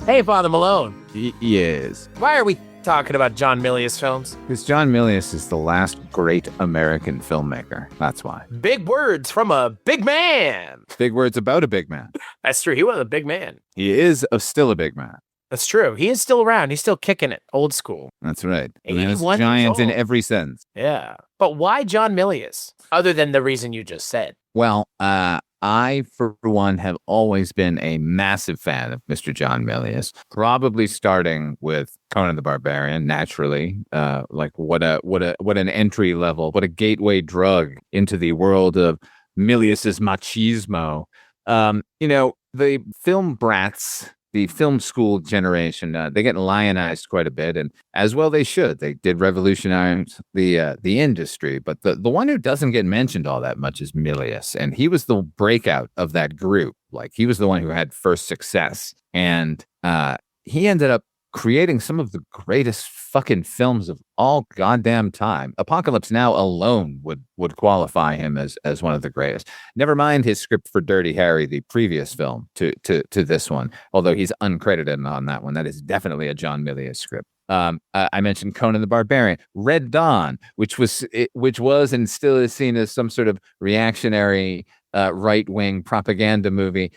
Hey, Father Malone. Yes. Why are we talking about John Milius films? Because John Milius is the last great American filmmaker. That's why. Big words from a big man. Big words about a big man. That's true. He was a big man. He is still a big man. That's true. He is still around. He's still kicking it. Old school. That's right. 81 giant years in old. every sense. Yeah. But why John Milius? Other than the reason you just said. Well, I, for one, have always been a massive fan of Mr. John Milius, probably starting with Conan the Barbarian, naturally. Like what an entry level, what a gateway drug into the world of Milius's machismo. The film brats, the film school generation, they get lionized quite a bit, and as well they should. They did revolutionize the industry, but the one who doesn't get mentioned all that much is Milius, and he was the breakout of that group. Like, he was the one who had first success, and he ended up creating some of the greatest fucking films of all goddamn time. Apocalypse Now alone would qualify him as one of the greatest. Never mind his script for Dirty Harry, the previous film to this one, although he's uncredited on that one. That is definitely a John Milius script. I mentioned Conan the Barbarian, Red Dawn, which was and still is seen as some sort of reactionary right-wing propaganda movie.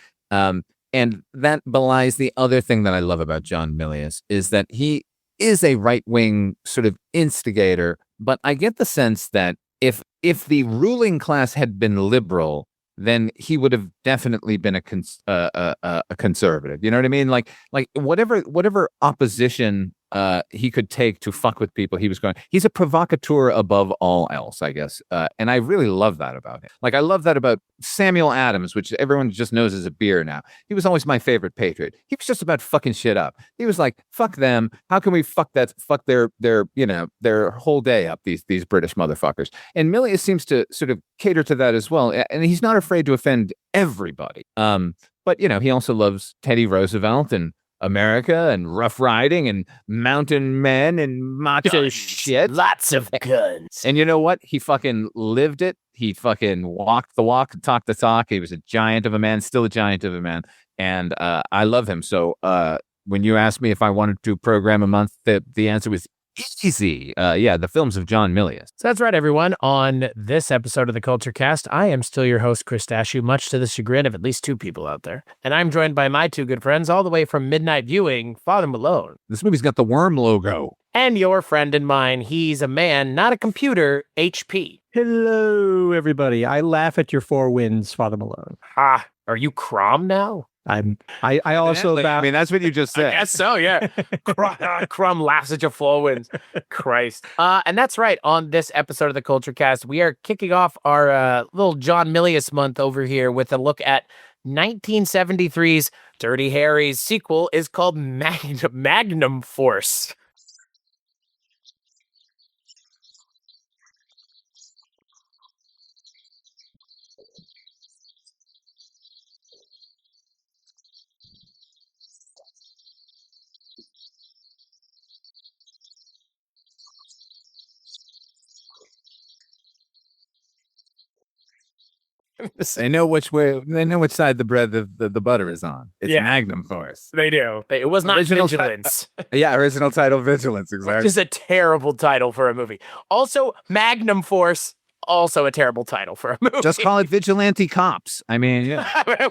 And that belies the other thing that I love about John Milius, is that he is a right-wing sort of instigator, but I get the sense that if the ruling class had been liberal, then he would have definitely been a conservative. You know what I mean? Like whatever opposition he could take to fuck with people, he was going. He's a provocateur above all else, I guess. And I really love that about him. Like, I love that about Samuel Adams, which everyone just knows is a beer now. He was always my favorite patriot. He was just about fucking shit up. He was like, fuck them. How can we fuck their whole day up, these British motherfuckers? And Milius seems to sort of cater to that as well. And he's not afraid to offend everybody. But he also loves Teddy Roosevelt and America and rough riding and mountain men and macho shit. Lots of guns. And you know what? He fucking lived it. He fucking walked the walk, talked the talk. He was a giant of a man, still a giant of a man. And I love him. So when you asked me if I wanted to program a month, the answer was easy. The films of John Milius. So that's right, everyone. On this episode of the Kulturecast, I am still your host, Chris Stachiw, much to the chagrin of at least two people out there. And I'm joined by my two good friends all the way from Midnight Viewing, Father Malone. This movie's got the worm logo. And your friend and mine, he's a man, not a computer, HP. Hello, everybody. I laugh at your four wins, Father Malone. Ah, are you Crom now? I also laugh. I mean, that's what you just said. I guess so, yeah. Crom laughs at your four wins. Christ. And that's right. On this episode of the Kulturecast, we are kicking off our little John Milius month over here with a look at 1973's Dirty Harry's sequel is called Magnum Force. They know which side the bread the butter is on. It's Magnum Force. They do. It was not Original Vigilance. Original title Vigilance, exactly. Which is a terrible title for a movie. Also, Magnum Force, also a terrible title for a movie. Just call it Vigilante Cops. I mean, yeah.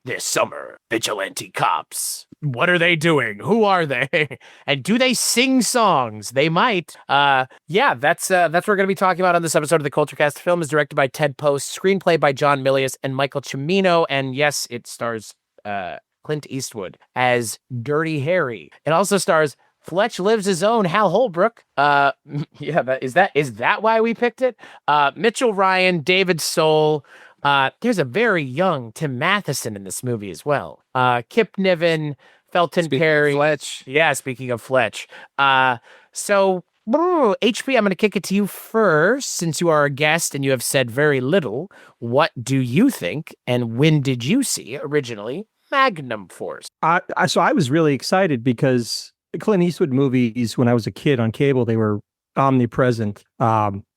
This summer, Vigilante Cops. What are they doing? Who are they? And do they sing songs? They might. That's what we're going to be talking about on this episode of the Kulturecast. The film is directed by Ted Post, screenplay by John Milius and Michael Cimino, and yes, it stars Clint Eastwood as Dirty Harry. It also stars Fletch Lives His Own Hal Holbrook. Is that why we picked it? Mitchell Ryan, David Soul. There's a very young Tim Matheson in this movie as well. Kip Niven, Felton Perry. Fletch. Yeah, speaking of Fletch. So, HP, I'm going to kick it to you first, since you are a guest and you have said very little. What do you think, and when did you see originally Magnum Force? So I was really excited because Clint Eastwood movies, when I was a kid on cable, they were omnipresent.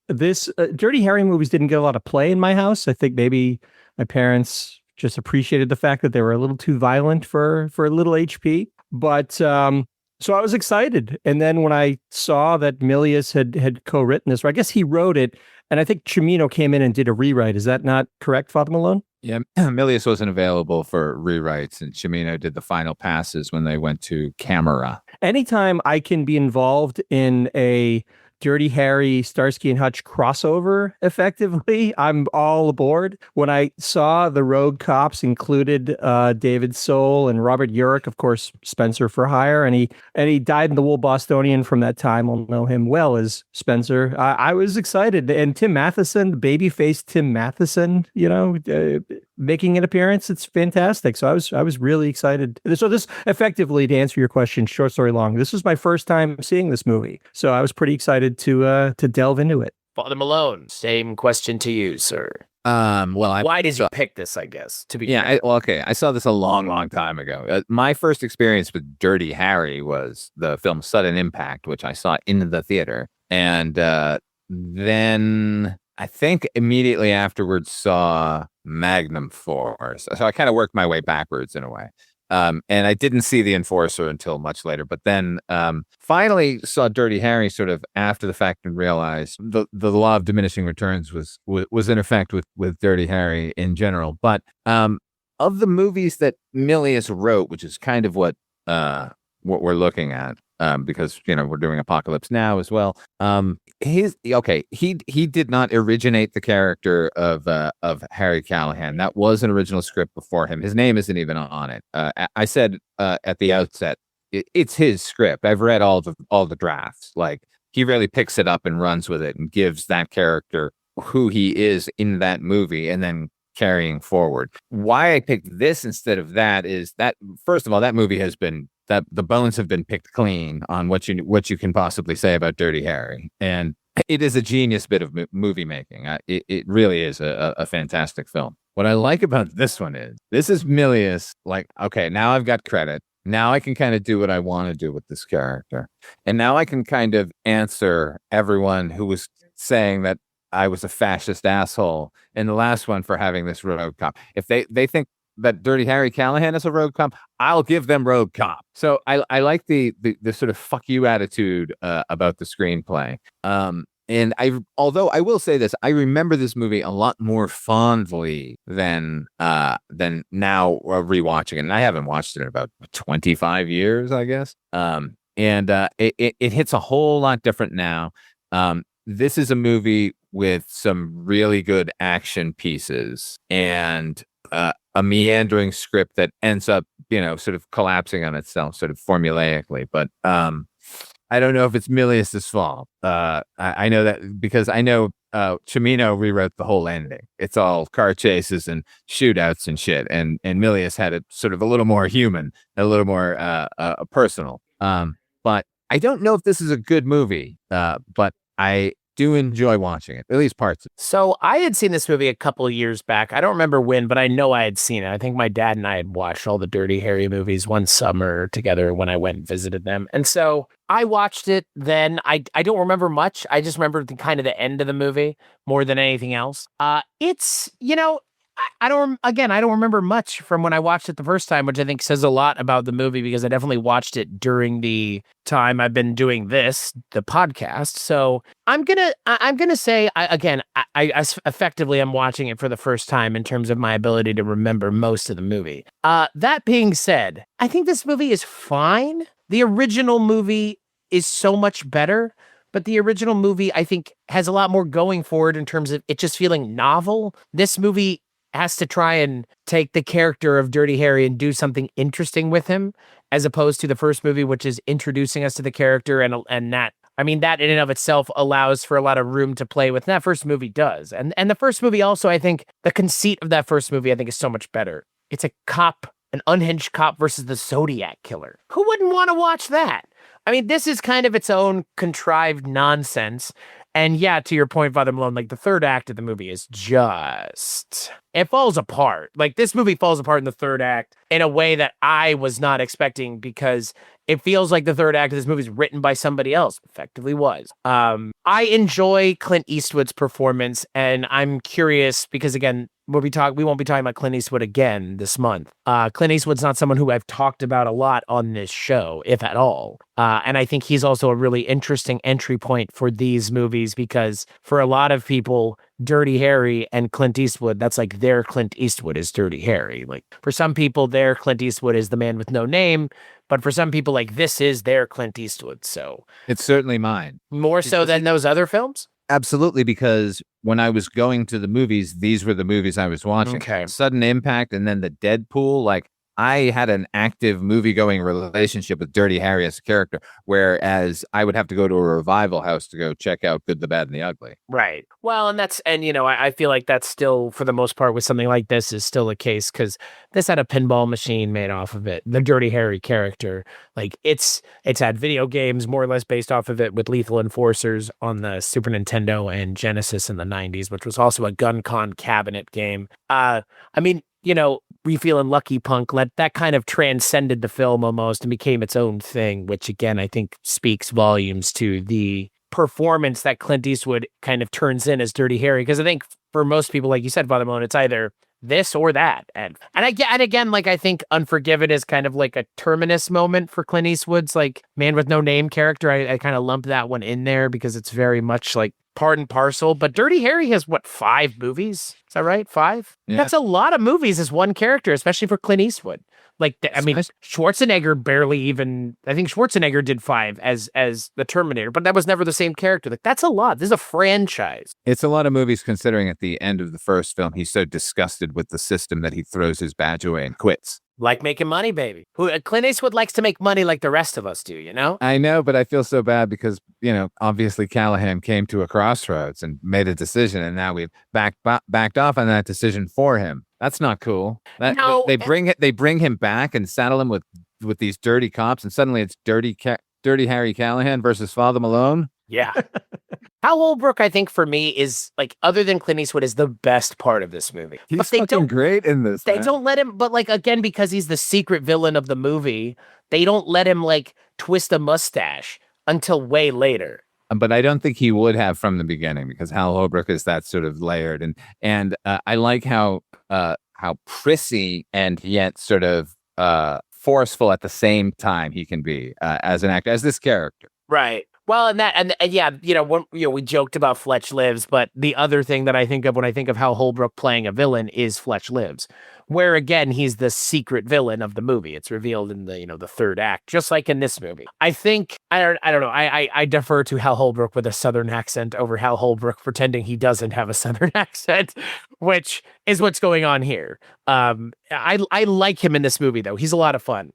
This Dirty Harry movies didn't get a lot of play in my house. I think maybe my parents just appreciated the fact that they were a little too violent for little HP. But so I was excited. And then when I saw that Milius had co-written this, or I guess he wrote it, and I think Cimino came in and did a rewrite. Is that not correct, Father Malone? Yeah, Milius wasn't available for rewrites, and Cimino did the final passes when they went to camera. Anytime I can be involved in a Dirty Harry, Starsky and Hutch crossover, effectively, I'm all aboard. When I saw the Rogue Cops included David Soul and Robert Urich, of course, Spencer for Hire, and he died in the Wool Bostonian from that time. I'll know him well as Spencer. I was excited, and Tim Matheson, the babyface Tim Matheson, making an appearance. It's fantastic. So I was really excited. So this, effectively, to answer your question, short story long, this was my first time seeing this movie, so I was pretty excited to delve into it. Father Malone, same question to you, sir. Why did you pick this? I guess to be I saw this a long time ago. My first experience with Dirty Harry was the film Sudden Impact, which I saw in the theater, and then I think immediately afterwards saw Magnum Force. So I kind of worked my way backwards in a way. And I didn't see The Enforcer until much later, but then finally saw Dirty Harry sort of after the fact and realized the law of diminishing returns was in effect with Dirty Harry in general. But of the movies that Milius wrote, which is kind of what we're looking at, because we're doing Apocalypse Now as well. He did not originate the character of Harry Callahan. That was an original script before him. His name isn't even on it. I said at the outset, it's his script. I've read all the drafts. Like, he really picks it up and runs with it and gives that character who he is in that movie, and then carrying forward. Why I picked this instead of that is that, first of all, that movie has been, that the bones have been picked clean on what you can possibly say about Dirty Harry, and it is a genius bit of movie making. It really is a fantastic film. What I like about this one is this is Milius. Like, okay, now I've got credit. Now I can kind of do what I want to do with this character, and now I can kind of answer everyone who was saying that I was a fascist asshole in the last one for having this rogue cop. If they think that Dirty Harry Callahan is a rogue cop, I'll give them rogue cop. So I like the sort of fuck you attitude about the screenplay. And although I will say this, I remember this movie a lot more fondly than now rewatching it. And I haven't watched it in about 25 years, I guess. And it hits a whole lot different now. This is a movie with some really good action pieces and a meandering script that ends up, sort of collapsing on itself, sort of formulaically. But I don't know if it's Milius's fault. I know that because I know Cimino rewrote the whole ending. It's all car chases and shootouts and shit. And Milius had it sort of a little more human, a little more personal. But I don't know if this is a good movie, but I do enjoy watching it, at least parts. So I had seen this movie a couple of years back. I don't remember when, but I know I had seen it. I think my dad and I had watched all the Dirty Harry movies one summer together when I went and visited them. And so I watched it then. I don't remember much. I just remember the kind of the end of the movie more than anything else. It's, I don't remember much from when I watched it the first time, which I think says a lot about the movie because I definitely watched it during the time I've been doing the podcast. So I'm gonna say I effectively am watching it for the first time in terms of my ability to remember most of the movie. That being said, I think this movie is fine. The original movie is so much better. But the original movie, I think, has a lot more going for it in terms of it just feeling novel. This movie has to try and take the character of Dirty Harry and do something interesting with him, as opposed to the first movie, which is introducing us to the character and that. I mean, that in and of itself allows for a lot of room to play with. And that first movie does. And the first movie also, I think, the conceit of that first movie, I think, is so much better. It's a cop, an unhinged cop versus the Zodiac killer. Who wouldn't want to watch that? I mean, this is kind of its own contrived nonsense. And yeah, to your point, Father Malone, like the third act of the movie is it falls apart. Like this movie falls apart in the third act in a way that I was not expecting because it feels like the third act of this movie is written by somebody else. Effectively was. I enjoy Clint Eastwood's performance, and I'm curious because again, we won't be talking about Clint Eastwood again this month. Clint Eastwood's not someone who I've talked about a lot on this show, if at all. And I think he's also a really interesting entry point for these movies because for a lot of people, Dirty Harry and Clint Eastwood, that's like their Clint Eastwood is Dirty Harry. Like for some people, their Clint Eastwood is the man with no name. But for some people, like this is their Clint Eastwood. So it's certainly mine. More so than those other films? Absolutely, because when I was going to the movies, these were the movies I was watching. Okay. Sudden Impact and then the Deadpool, like I had an active movie-going relationship with Dirty Harry as a character, whereas I would have to go to a revival house to go check out Good, the Bad, and the Ugly. Right. Well, and you know, I feel like that's still, for the most part, with something like this, is still the case because this had a pinball machine made off of it. The Dirty Harry character, like it's had video games more or less based off of it with Lethal Enforcers on the Super Nintendo and Genesis in the 90s, which was also a gun con cabinet game. I mean, you know, We Feelin' Lucky Punk, that kind of transcended the film almost and became its own thing, which again, I think speaks volumes to the performance that Clint Eastwood kind of turns in as Dirty Harry. Because I think for most people, like you said, Father Malone, it's either this or that. And again, like I think Unforgiven is kind of like a terminus moment for Clint Eastwood's like man with no name character. I kind of lump that one in there because it's very much like part and parcel. But Dirty Harry has 5 movies? Is that right? 5? Yeah. That's a lot of movies as one character, especially for Clint Eastwood. Like, Schwarzenegger barely even, I think Schwarzenegger did 5 as the Terminator, but that was never the same character. Like, that's a lot. This is a franchise. It's a lot of movies considering at the end of the first film, he's so disgusted with the system that he throws his badge away and quits. Like making money, baby. Clint Eastwood likes to make money like the rest of us do, you know? I know, but I feel so bad because, you know, obviously Callahan came to a crossroads and made a decision, and now we've backed off on that decision for him. That's not cool. They bring him back and saddle him with these dirty cops, and suddenly it's Dirty Harry Callahan versus Father Malone. Yeah. Hal Holbrook, I think, for me, is like, other than Clint Eastwood, is the best part of this movie. He's fucking great in this. They don't let him, but like, again, because he's the secret villain of the movie, they don't let him like twist a mustache until way later. But I don't think he would have from the beginning because Hal Holbrook is that sort of layered, and I like how prissy and yet sort of forceful at the same time he can be as an actor, as this character. Right. Well, and yeah, you know, we joked about Fletch Lives, but the other thing that I think of when I think of Hal Holbrook playing a villain is Fletch Lives, where again he's the secret villain of the movie. It's revealed in the third act, just like in this movie. I think I don't know. I defer to Hal Holbrook with a Southern accent over Hal Holbrook pretending he doesn't have a Southern accent, which is what's going on here. I like him in this movie though. He's a lot of fun.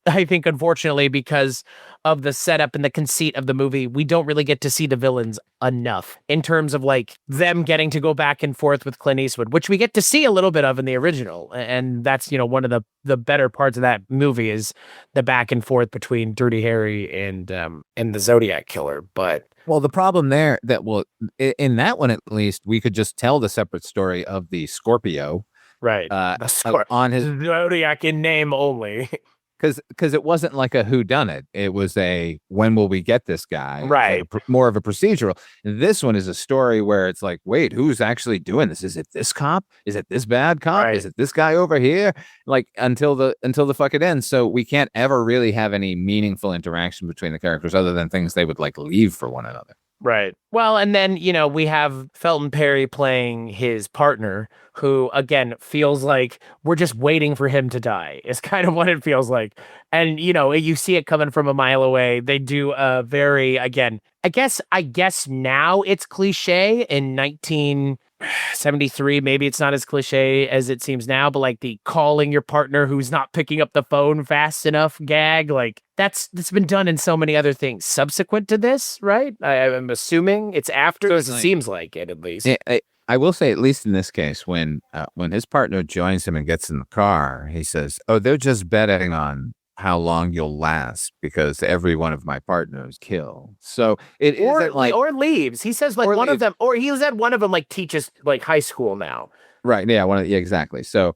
I think, unfortunately, because of the setup and the conceit of the movie, we don't really get to see the villains enough in terms of like them getting to go back and forth with Clint Eastwood, which we get to see a little bit of in the original. And that's, one of the better parts of that movie is the back and forth between Dirty Harry and the Zodiac Killer. But well, the problem there in that one, at least, we could just tell the separate story of the Scorpio. Right. On his Zodiac in name only. Because it wasn't like a whodunit. It was a when will we get this guy? Right. More of a procedural. This one is a story where it's like, wait, who's actually doing this? Is it this cop? Is it this bad cop? Right. Is it this guy over here? Like until the fuck it ends. So we can't ever really have any meaningful interaction between the characters other than things they would like leave for one another. Right. Well, and then, we have Felton Perry playing his partner, who, again, feels like we're just waiting for him to die, is kind of what it feels like. And, you see it coming from a mile away. They do a very, again, I guess now it's cliche in 1973. Maybe it's not as cliche as it seems now, but like the calling your partner who's not picking up the phone fast enough gag, like that's been done in so many other things subsequent to this, right? I'm assuming it's after, because it seems like it, at least. I will say, at least in this case, when his partner joins him and gets in the car, he says, "Oh, they're just betting on how long you'll last because every one of my partners kill." So it isn't like or leaves. He says like one of them, or he said one of them like teaches like high school now. Right. Yeah. Exactly. So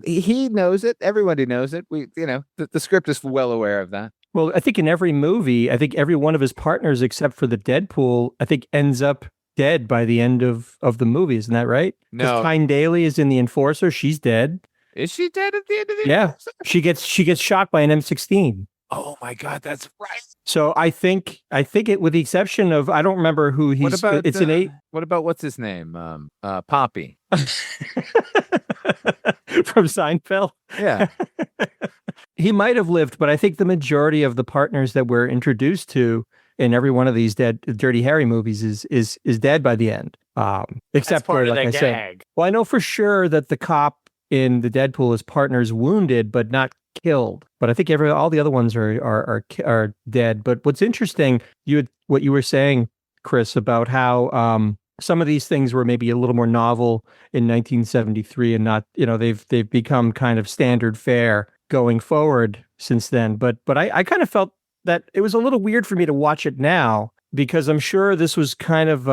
he knows it. Everybody knows it. The script is well aware of that. Well, I think in every movie, every one of his partners, except for the Deadpool, ends up dead by the end of the movie. Isn't that right? No. Tyne Daly is in The Enforcer. She's dead. Is she dead at the end of the Yeah. She gets shot by an M16. Oh my God, that's right. So I think it, with the exception of, I don't remember who he's. What about it's an 8 What about what's his name? Poppy. from Seinfeld. Yeah. He might have lived, but I think the majority of the partners that we're introduced to in every one of these Dirty Harry movies is dead by the end. Except for, like I said, well, I know for sure that the cop in the Deadpool is partner's wounded but not killed. But I think all the other ones are dead. But what's interesting, what you were saying, Chris, about how some of these things were maybe a little more novel in 1973 and not, they've become kind of standard fare going forward since then. But I kind of felt that it was a little weird for me to watch it now, because I'm sure this was kind of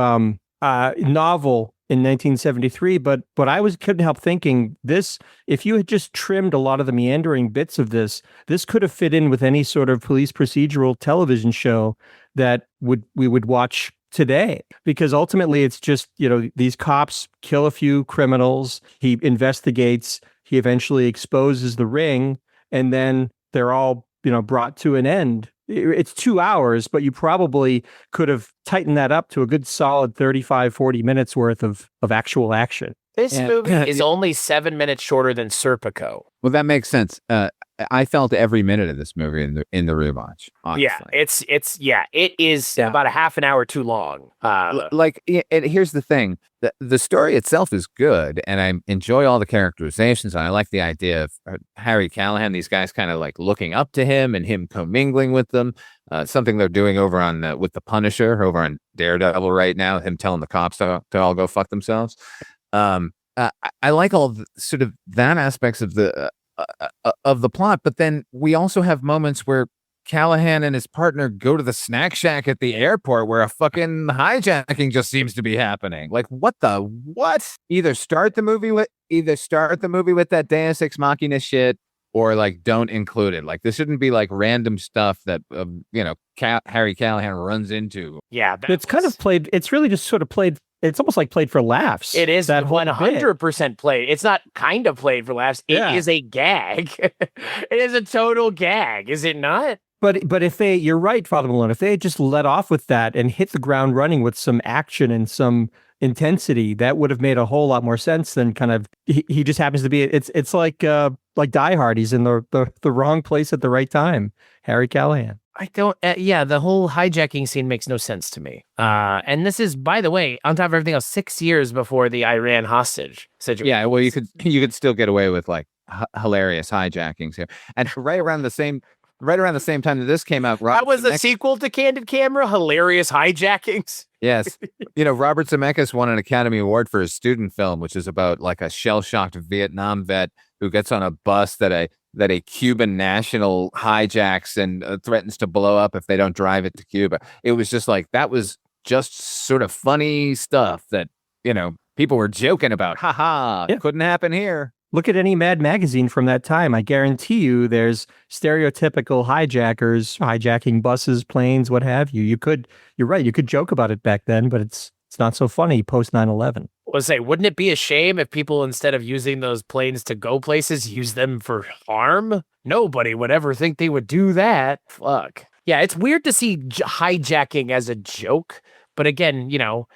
novel in 1973, but I couldn't help thinking this, if you had just trimmed a lot of the meandering bits of this could have fit in with any sort of police procedural television show that we would watch today, because ultimately it's just, these cops kill a few criminals, he investigates, he eventually exposes the ring, and then they're all, brought to an end. It's 2 hours, but you probably could have tightened that up to a good solid 35, 40 minutes worth of actual action. This movie is only 7 minutes shorter than Serpico. Well, that makes sense. I felt every minute of this movie in the rewatch. Honestly. Yeah, it is about a half an hour too long. Here's the thing: the story itself is good, and I enjoy all the characterizations. And I like the idea of Harry Callahan. These guys kind of like looking up to him and him commingling with them. Something they're doing over on with the Punisher over on Daredevil right now. Him telling the cops to all go fuck themselves. I like all the, sort of that aspects of the plot, but then we also have moments where Callahan and his partner go to the snack shack at the airport where a fucking hijacking just seems to be happening. Like, what? Either start the movie with that Deus Ex Machina shit, or like don't include it. Like, this shouldn't be like random stuff that Harry Callahan runs into. Yeah, it's kind of played. It's really just sort of played. It's almost like played for laughs. It is that 100% played. It's not kind of played for laughs. It is a gag. It is a total gag, is it not? But if you're right, Father Malone, if they had just let off with that and hit the ground running with some action and some intensity, that would have made a whole lot more sense than kind of he just happens to be. It's like Die Hard. He's in the wrong place at the right time. Harry Callahan. I don't. The whole hijacking scene makes no sense to me. And this is, by the way, on top of everything else, 6 years before the Iran hostage situation. Yeah, well, you could still get away with like hilarious hijackings here, and right around the same time that this came out, that was a sequel to Candid Camera, hilarious hijackings. Yes, Robert Zemeckis won an Academy Award for his student film, which is about like a shell-shocked Vietnam vet who gets on a bus that a Cuban national hijacks and threatens to blow up if they don't drive it to Cuba. It was just like, that was just sort of funny stuff that, people were joking about. Ha ha, couldn't happen here. Look at any Mad magazine from that time. I guarantee you there's stereotypical hijackers hijacking buses, planes, what have you. You're right. You could joke about it back then, but it's not so funny post 9/11. Wouldn't it be a shame if people, instead of using those planes to go places, use them for harm? Nobody would ever think they would do that. Fuck. Yeah, it's weird to see hijacking as a joke. But again,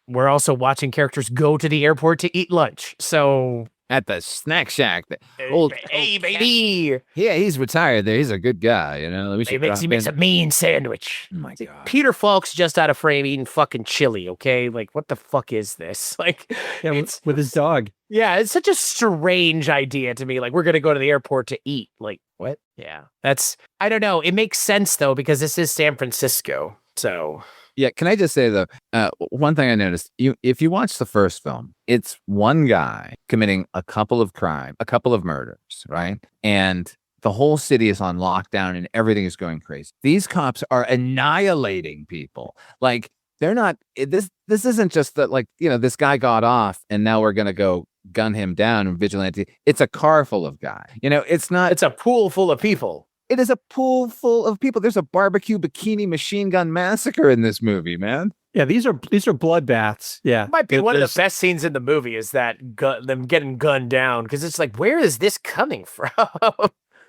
we're also watching characters go to the airport to eat lunch. So... At the snack shack. Hey, baby. Yeah, he's retired there. He's a good guy, He makes a mean sandwich. Oh my God. Peter Falk's just out of frame eating fucking chili, okay? Like, what the fuck is this? Like, with his dog. Yeah, it's such a strange idea to me. Like, we're going to go to the airport to eat. Like, what? Yeah, I don't know. It makes sense, though, because this is San Francisco. So... Yeah, can I just say, though, one thing I noticed, if you watch the first film, it's one guy committing a couple of murders, right? And the whole city is on lockdown and everything is going crazy. These cops are annihilating people. Like, they're not, this isn't just that, like, this guy got off and now we're going to go gun him down and vigilante. It's a car full of guys. It's a pool full of people. It is a pool full of people. There's a barbecue bikini machine gun massacre in this movie, man. Yeah, these are bloodbaths. Yeah. Might be one of There's- the best scenes in the movie is that them getting gunned down, because it's like, where is this coming from?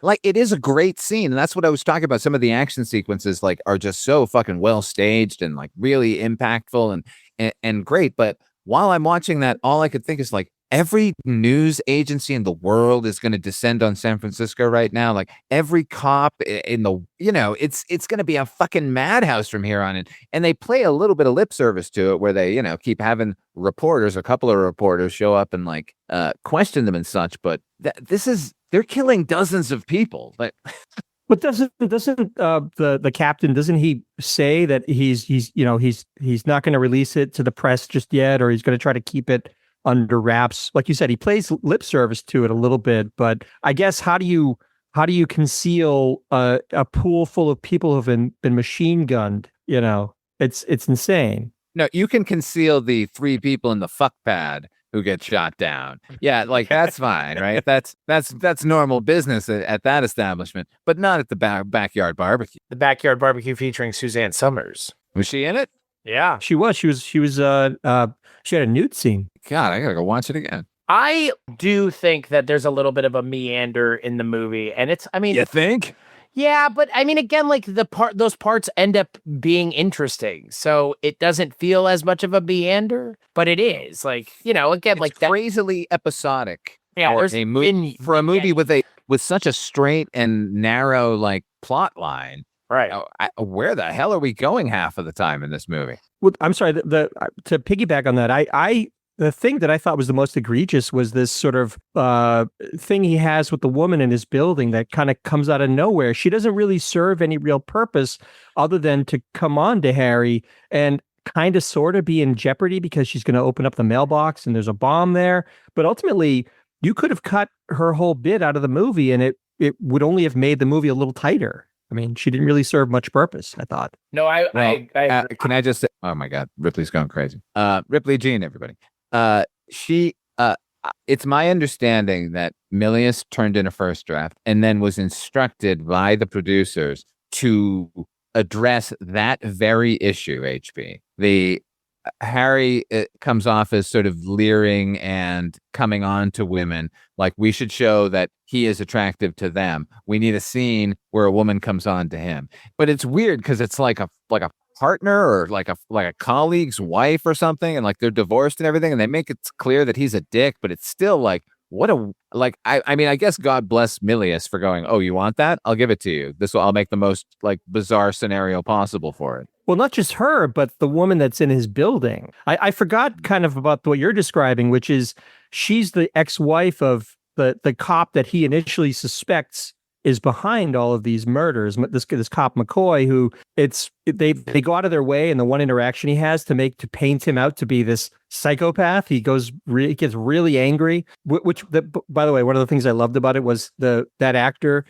Like, it is a great scene, and that's what I was talking about. Some of the action sequences like are just so fucking well staged and like really impactful and great. But while I'm watching that, all I could think is like, every news agency in the world is going to descend on San Francisco right now. Like, every cop in the, it's going to be a fucking madhouse from here on in. And they play a little bit of lip service to it, where they, keep having reporters, a couple of reporters show up and like question them and such. But they're killing dozens of people. Like, But doesn't the captain, doesn't he say that he's not going to release it to the press just yet, or he's going to try to keep it under wraps? Like you said, he plays lip service to it a little bit, but I guess how do you conceal a pool full of people who've been machine gunned? It's insane. no, you can conceal the 3 people in the fuck pad who get shot down. Yeah, like that's fine, right? That's normal business at that establishment, but not at the backyard barbecue. The backyard barbecue featuring Suzanne Summers. Was she in it? Yeah. She had a nude scene. God, I gotta go watch it again. I do think that there's a little bit of a meander in the movie, and You think? yeah, but I mean, again, like those parts end up being interesting, so it doesn't feel as much of a meander, but it is like, again, It's like that. crazily episodic. Yeah, for there's a movie with such a straight and narrow like plot line. Right. Where the hell are we going half of the time in this movie? Well, I'm sorry. To piggyback on that, the thing that I thought was the most egregious was this sort of thing he has with the woman in his building that kind of comes out of nowhere. She doesn't really serve any real purpose other than to come on to Harry and kind of sort of be in jeopardy because she's going to open up the mailbox and there's a bomb there. But ultimately, you could have cut her whole bit out of the movie and it would only have made the movie a little tighter. I mean, she didn't really serve much purpose, I thought. No, I agree. Can I just say, oh my God, Ripley's going crazy. Ripley Jean, everybody. It's my understanding that Milius turned in a first draft and then was instructed by the producers to address that very issue, HB. Harry comes off as sort of leering and coming on to women. Like, we should show that he is attractive to them. We need a scene where a woman comes on to him. But it's weird because it's like a partner or like a colleague's wife or something, and like they're divorced and everything, and they make it clear that he's a dick, but it's still like, I mean, I guess God bless Milius for going, oh, you want that? I'll give it to you. I'll make the most like bizarre scenario possible for it. Well, not just her, but the woman that's in his building. I forgot kind of about what you're describing, which is she's the ex-wife of the cop that he initially suspects is behind all of these murders. This cop McCoy, who they go out of their way in the one interaction he has to paint him out to be this psychopath. He gets really angry. By the way, one of the things I loved about it was that actor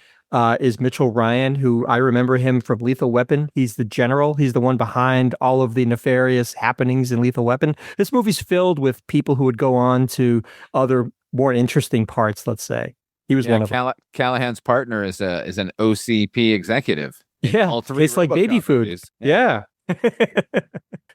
is Mitchell Ryan, who I remember him from Lethal Weapon. He's the general. He's the one behind all of the nefarious happenings in Lethal Weapon. This movie's filled with people who would go on to other more interesting parts, let's say. He was one of them. Callahan's partner is an OCP executive. Yeah, all three tastes like baby food. Yeah.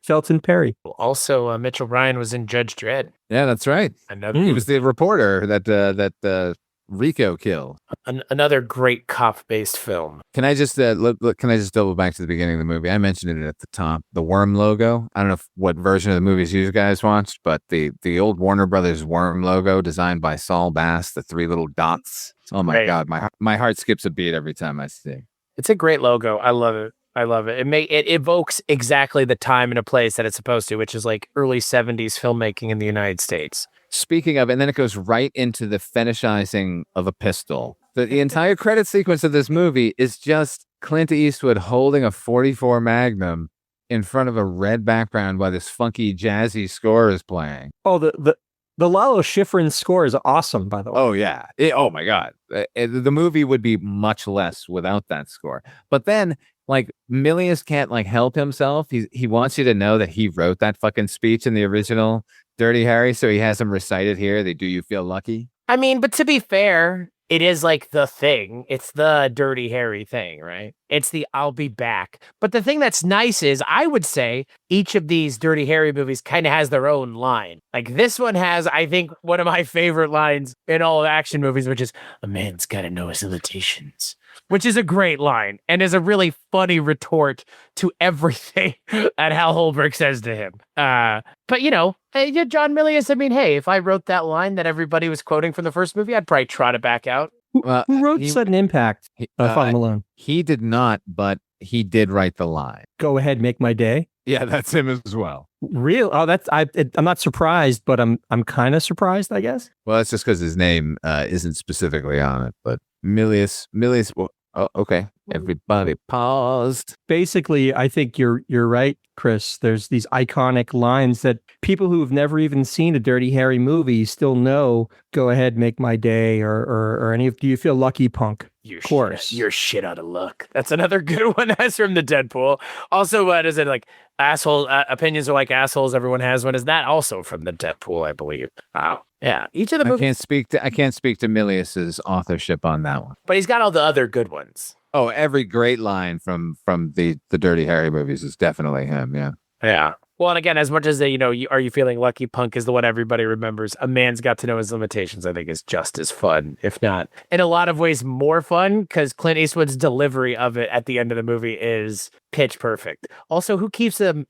Felton Perry. Also, Mitchell Ryan was in Judge Dredd. Yeah, that's right. He was the reporter that Rico killed. Another great cop-based film. Can I just double back to the beginning of the movie? I mentioned it at the top. The worm logo. I don't know what version of the movies you guys watched, but the old Warner Brothers worm logo designed by Saul Bass, the 3 little dots. Oh my God, my heart skips a beat every time I see it. It's a great logo. I love it. It evokes exactly the time and a place that it's supposed to, which is like early 70s filmmaking in the United States. Speaking of, and then it goes right into the fetishizing of a pistol. The entire credit sequence of this movie is just Clint Eastwood holding a .44 Magnum in front of a red background while this funky jazzy score is playing. Oh, the Lalo Schifrin score is awesome, by the way. Oh yeah. Oh my God. The movie would be much less without that score. But then, like, Milius can't like help himself. He wants you to know that he wrote that fucking speech in the original Dirty Harry, so he has him recited here. They do you feel lucky? I mean, but to be fair, it is like the thing. It's the Dirty Harry thing, right? It's the I'll be back. But the thing that's nice is I would say each of these Dirty Harry movies kind of has their own line. Like this one has, I think, one of my favorite lines in all action movies, which is a man's got to know his limitations, which is a great line and is a really funny retort to everything that Hal Holbrook says to him. But John Milius, I mean, hey, if I wrote that line that everybody was quoting from the first movie, I'd probably trot it back out. Who wrote Sudden Impact? Father Malone. He did not, but he did write the line. Go ahead, make my day. Yeah, that's him as well. Real? Oh, I'm not surprised, but I'm kind of surprised, I guess. Well, that's just because his name isn't specifically on it, but Milius. Well, oh, okay. Everybody paused. Basically, I think you're right, Chris. There's these iconic lines that people who have never even seen a Dirty Harry movie still know. Go ahead, make my day, or any of. Do you feel lucky, punk? Of course, you're shit out of luck. That's another good one. That's from the Deadpool. Also, what is it like? Asshole opinions are like assholes. Everyone has one. Is that also from the Deadpool? I believe. Wow. Yeah. Each of the movies. I can't speak to Milius's authorship on that one. But he's got all the other good ones. Oh, every great line from the Dirty Harry movies is definitely him. Yeah. Yeah. Well, and again, as much as are you feeling lucky? Punk is the one everybody remembers. A man's got to know his limitations. I think is just as fun, if not in a lot of ways more fun, because Clint Eastwood's delivery of it at the end of the movie is pitch perfect. Also, who keeps a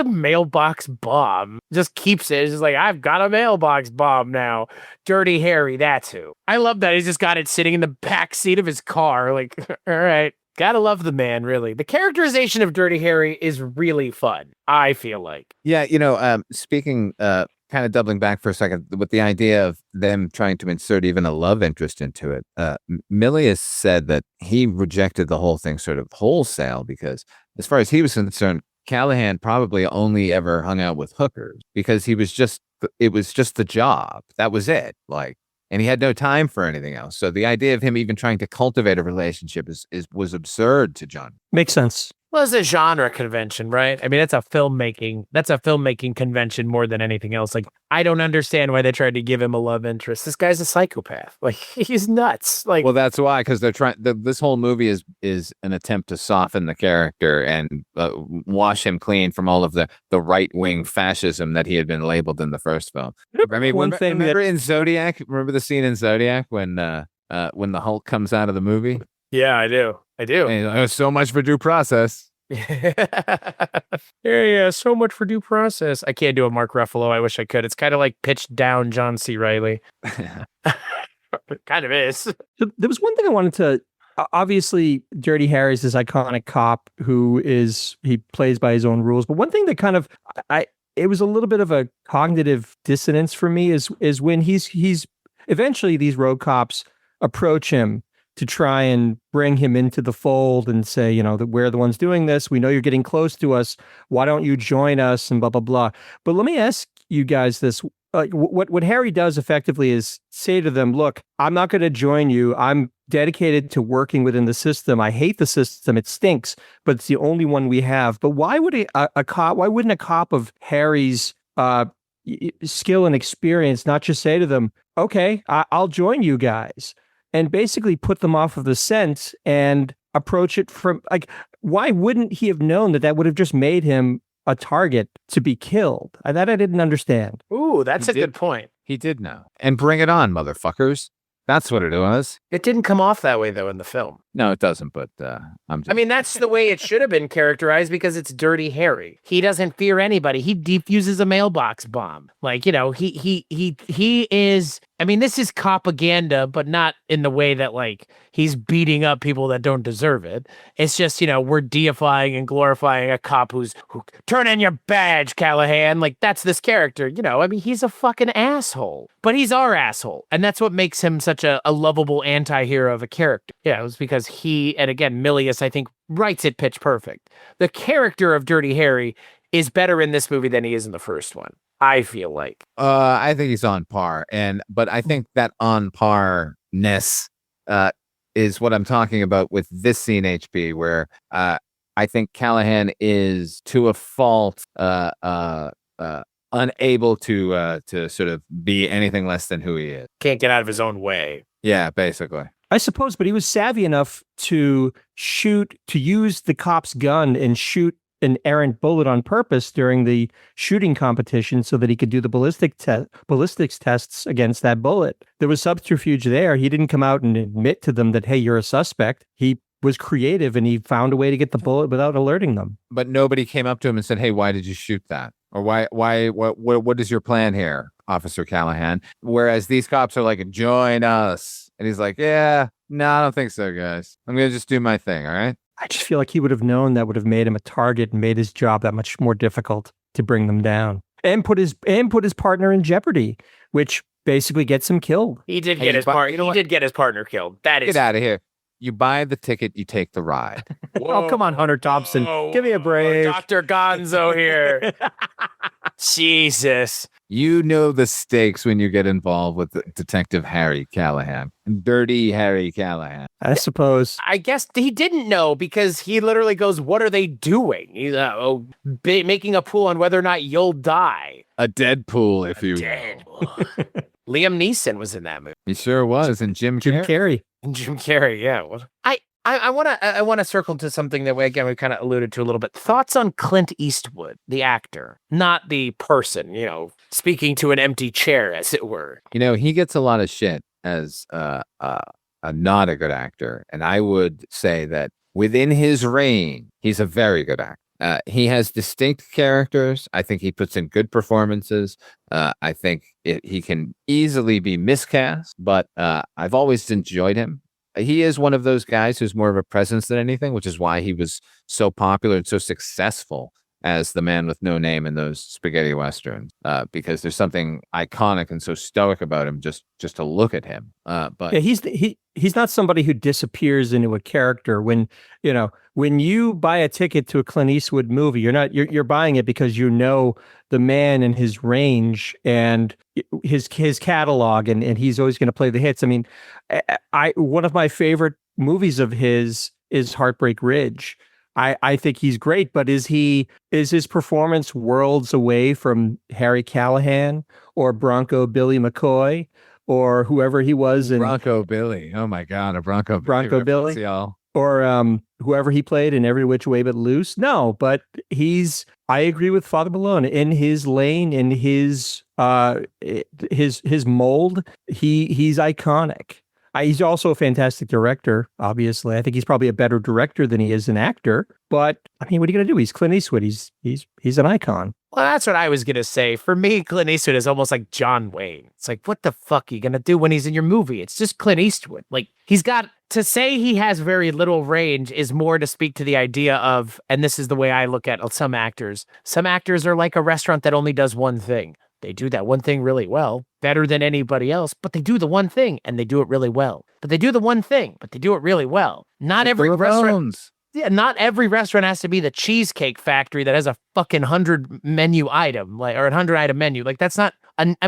mailbox bomb? Just keeps it. It's just like, I've got a mailbox bomb now. Dirty Harry, that's who. I love that. He's just got it sitting in the back seat of his car. Like, all right. Gotta love the man, really. The characterization of Dirty Harry is really fun, I feel like. Yeah, speaking, kind of doubling back for a second, with the idea of them trying to insert even a love interest into it, Milius said that he rejected the whole thing sort of wholesale because, as far as he was concerned, Callahan probably only ever hung out with hookers because it was just the job. That was it. And he had no time for anything else. So the idea of him even trying to cultivate a relationship was absurd to John. Makes sense. Well, it's a genre convention, right? I mean, that's a filmmaking convention more than anything else. Like, I don't understand why they tried to give him a love interest. This guy's a psychopath. Like, he's nuts. Like, well, that's why, because they're trying. This whole movie is an attempt to soften the character and wash him clean from all of the right wing fascism that he had been labeled in the first film. I mean, remember in Zodiac? Remember the scene in Zodiac when the Hulk comes out of the movie? Yeah, I do. And so much for due process. Yeah, so much for due process. I can't do a Mark Ruffalo. I wish I could. It's kind of like pitched down John C. Reilly. It kind of is. So there was one thing I wanted to. Obviously, Dirty Harry's this iconic cop he plays by his own rules. But one thing that kind of it was a little bit of a cognitive dissonance for me is when he's eventually these road cops approach him to try and bring him into the fold and say, that we're the ones doing this. We know you're getting close to us. Why don't you join us? And blah, blah, blah. But let me ask you guys this. What Harry does effectively is say to them, look, I'm not going to join you. I'm dedicated to working within the system. I hate the system. It stinks, but it's the only one we have. But why wouldn't a cop of Harry's skill and experience not just say to them, okay, I'll join you guys, and basically put them off of the scent and approach it from, why wouldn't he have known that would have just made him a target to be killed? That I didn't understand. Ooh, that's a good point. He did know. And bring it on, motherfuckers. That's what it was. It didn't come off that way, though, in the film. No, it doesn't, but I mean, that's the way it should have been characterized because it's Dirty Harry. He doesn't fear anybody. He defuses a mailbox bomb. Like, he is... I mean, this is propaganda, but not in the way that, like, he's beating up people that don't deserve it. It's just, we're deifying and glorifying a cop who turn in your badge, Callahan. Like, that's this character, I mean, he's a fucking asshole, but he's our asshole. And that's what makes him such a lovable anti-hero of a character. Yeah, it was because he, and again, Milius, I think, writes it pitch perfect. The character of Dirty Harry is better in this movie than he is in the first one, I feel like. I think he's on par, but I think that on par-ness is what I'm talking about with this scene, HP, where I think Callahan is to a fault unable to sort of be anything less than who he is. Can't get out of his own way. Yeah, basically. I suppose, but he was savvy enough to use the cop's gun and shoot an errant bullet on purpose during the shooting competition so that he could do the ballistics tests against that bullet. There was subterfuge there. He didn't come out and admit to them that, hey, you're a suspect. He was creative and he found a way to get the bullet without alerting them. But nobody came up to him and said, hey, why did you shoot that? Or what is your plan here, Officer Callahan? Whereas these cops are like, join us. And he's like, yeah, no, I don't think so, guys. I'm going to just do my thing. All right. I just feel like he would have known that would have made him a target and made his job that much more difficult to bring them down and put his partner in jeopardy, which basically gets him killed. He did get his partner. He did get his partner killed. That is. Get out of here. You buy the ticket, you take the ride. Oh, come on, Hunter Thompson. Give me a break. Dr. Gonzo here. Jesus. You know the stakes when you get involved with Detective Harry Callahan. Dirty Harry Callahan. I suppose. I guess he didn't know because he literally goes, what are they doing? He's making a pool on whether or not you'll die. A dead pool, if you will. Liam Neeson was in that movie. He sure was. And Jim Carrey. Jim Carrey, yeah. Well, I want to circle to something that we kind of alluded to a little bit. Thoughts on Clint Eastwood, the actor, not the person, speaking to an empty chair, as it were. He gets a lot of shit as not a good actor. And I would say that within his reign, he's a very good actor. He has distinct characters. I think he puts in good performances. I think he can easily be miscast, but I've always enjoyed him. He is one of those guys who's more of a presence than anything, which is why he was so popular and so successful as the man with no name in those spaghetti westerns, because there's something iconic and so stoic about him just to look at him. But yeah, he's not somebody who disappears into a character. When you buy a ticket to a Clint Eastwood movie, you're buying it because you know the man and his range and his catalog, and he's always going to play the hits. I mean, one of my favorite movies of his is Heartbreak Ridge. I think he's great, but is his performance worlds away from Harry Callahan or Bronco Billy McCoy or whoever he was in Bronco Billy? Oh my God, a Bronco Billy, y'all. Or whoever he played in Every Which Way But Loose. No, but I agree with Father Malone in his lane, in his mold. He's iconic. He's also a fantastic director, obviously. I think he's probably a better director than he is an actor. But, I mean, what are you going to do? He's Clint Eastwood. He's an icon. Well, that's what I was going to say. For me, Clint Eastwood is almost like John Wayne. It's like, what the fuck are you going to do when he's in your movie? It's just Clint Eastwood. Like, to say he has very little range is more to speak to the idea of, and this is the way I look at some actors. Some actors are like a restaurant that only does one thing. They do that one thing really well, better than anybody else, but they do the one thing and they do it really well. But they do the one thing, but they do it really well. Not every restaurant has to be the Cheesecake Factory that has a fucking 100 menu item, or a 100 item menu. Like, that's not, not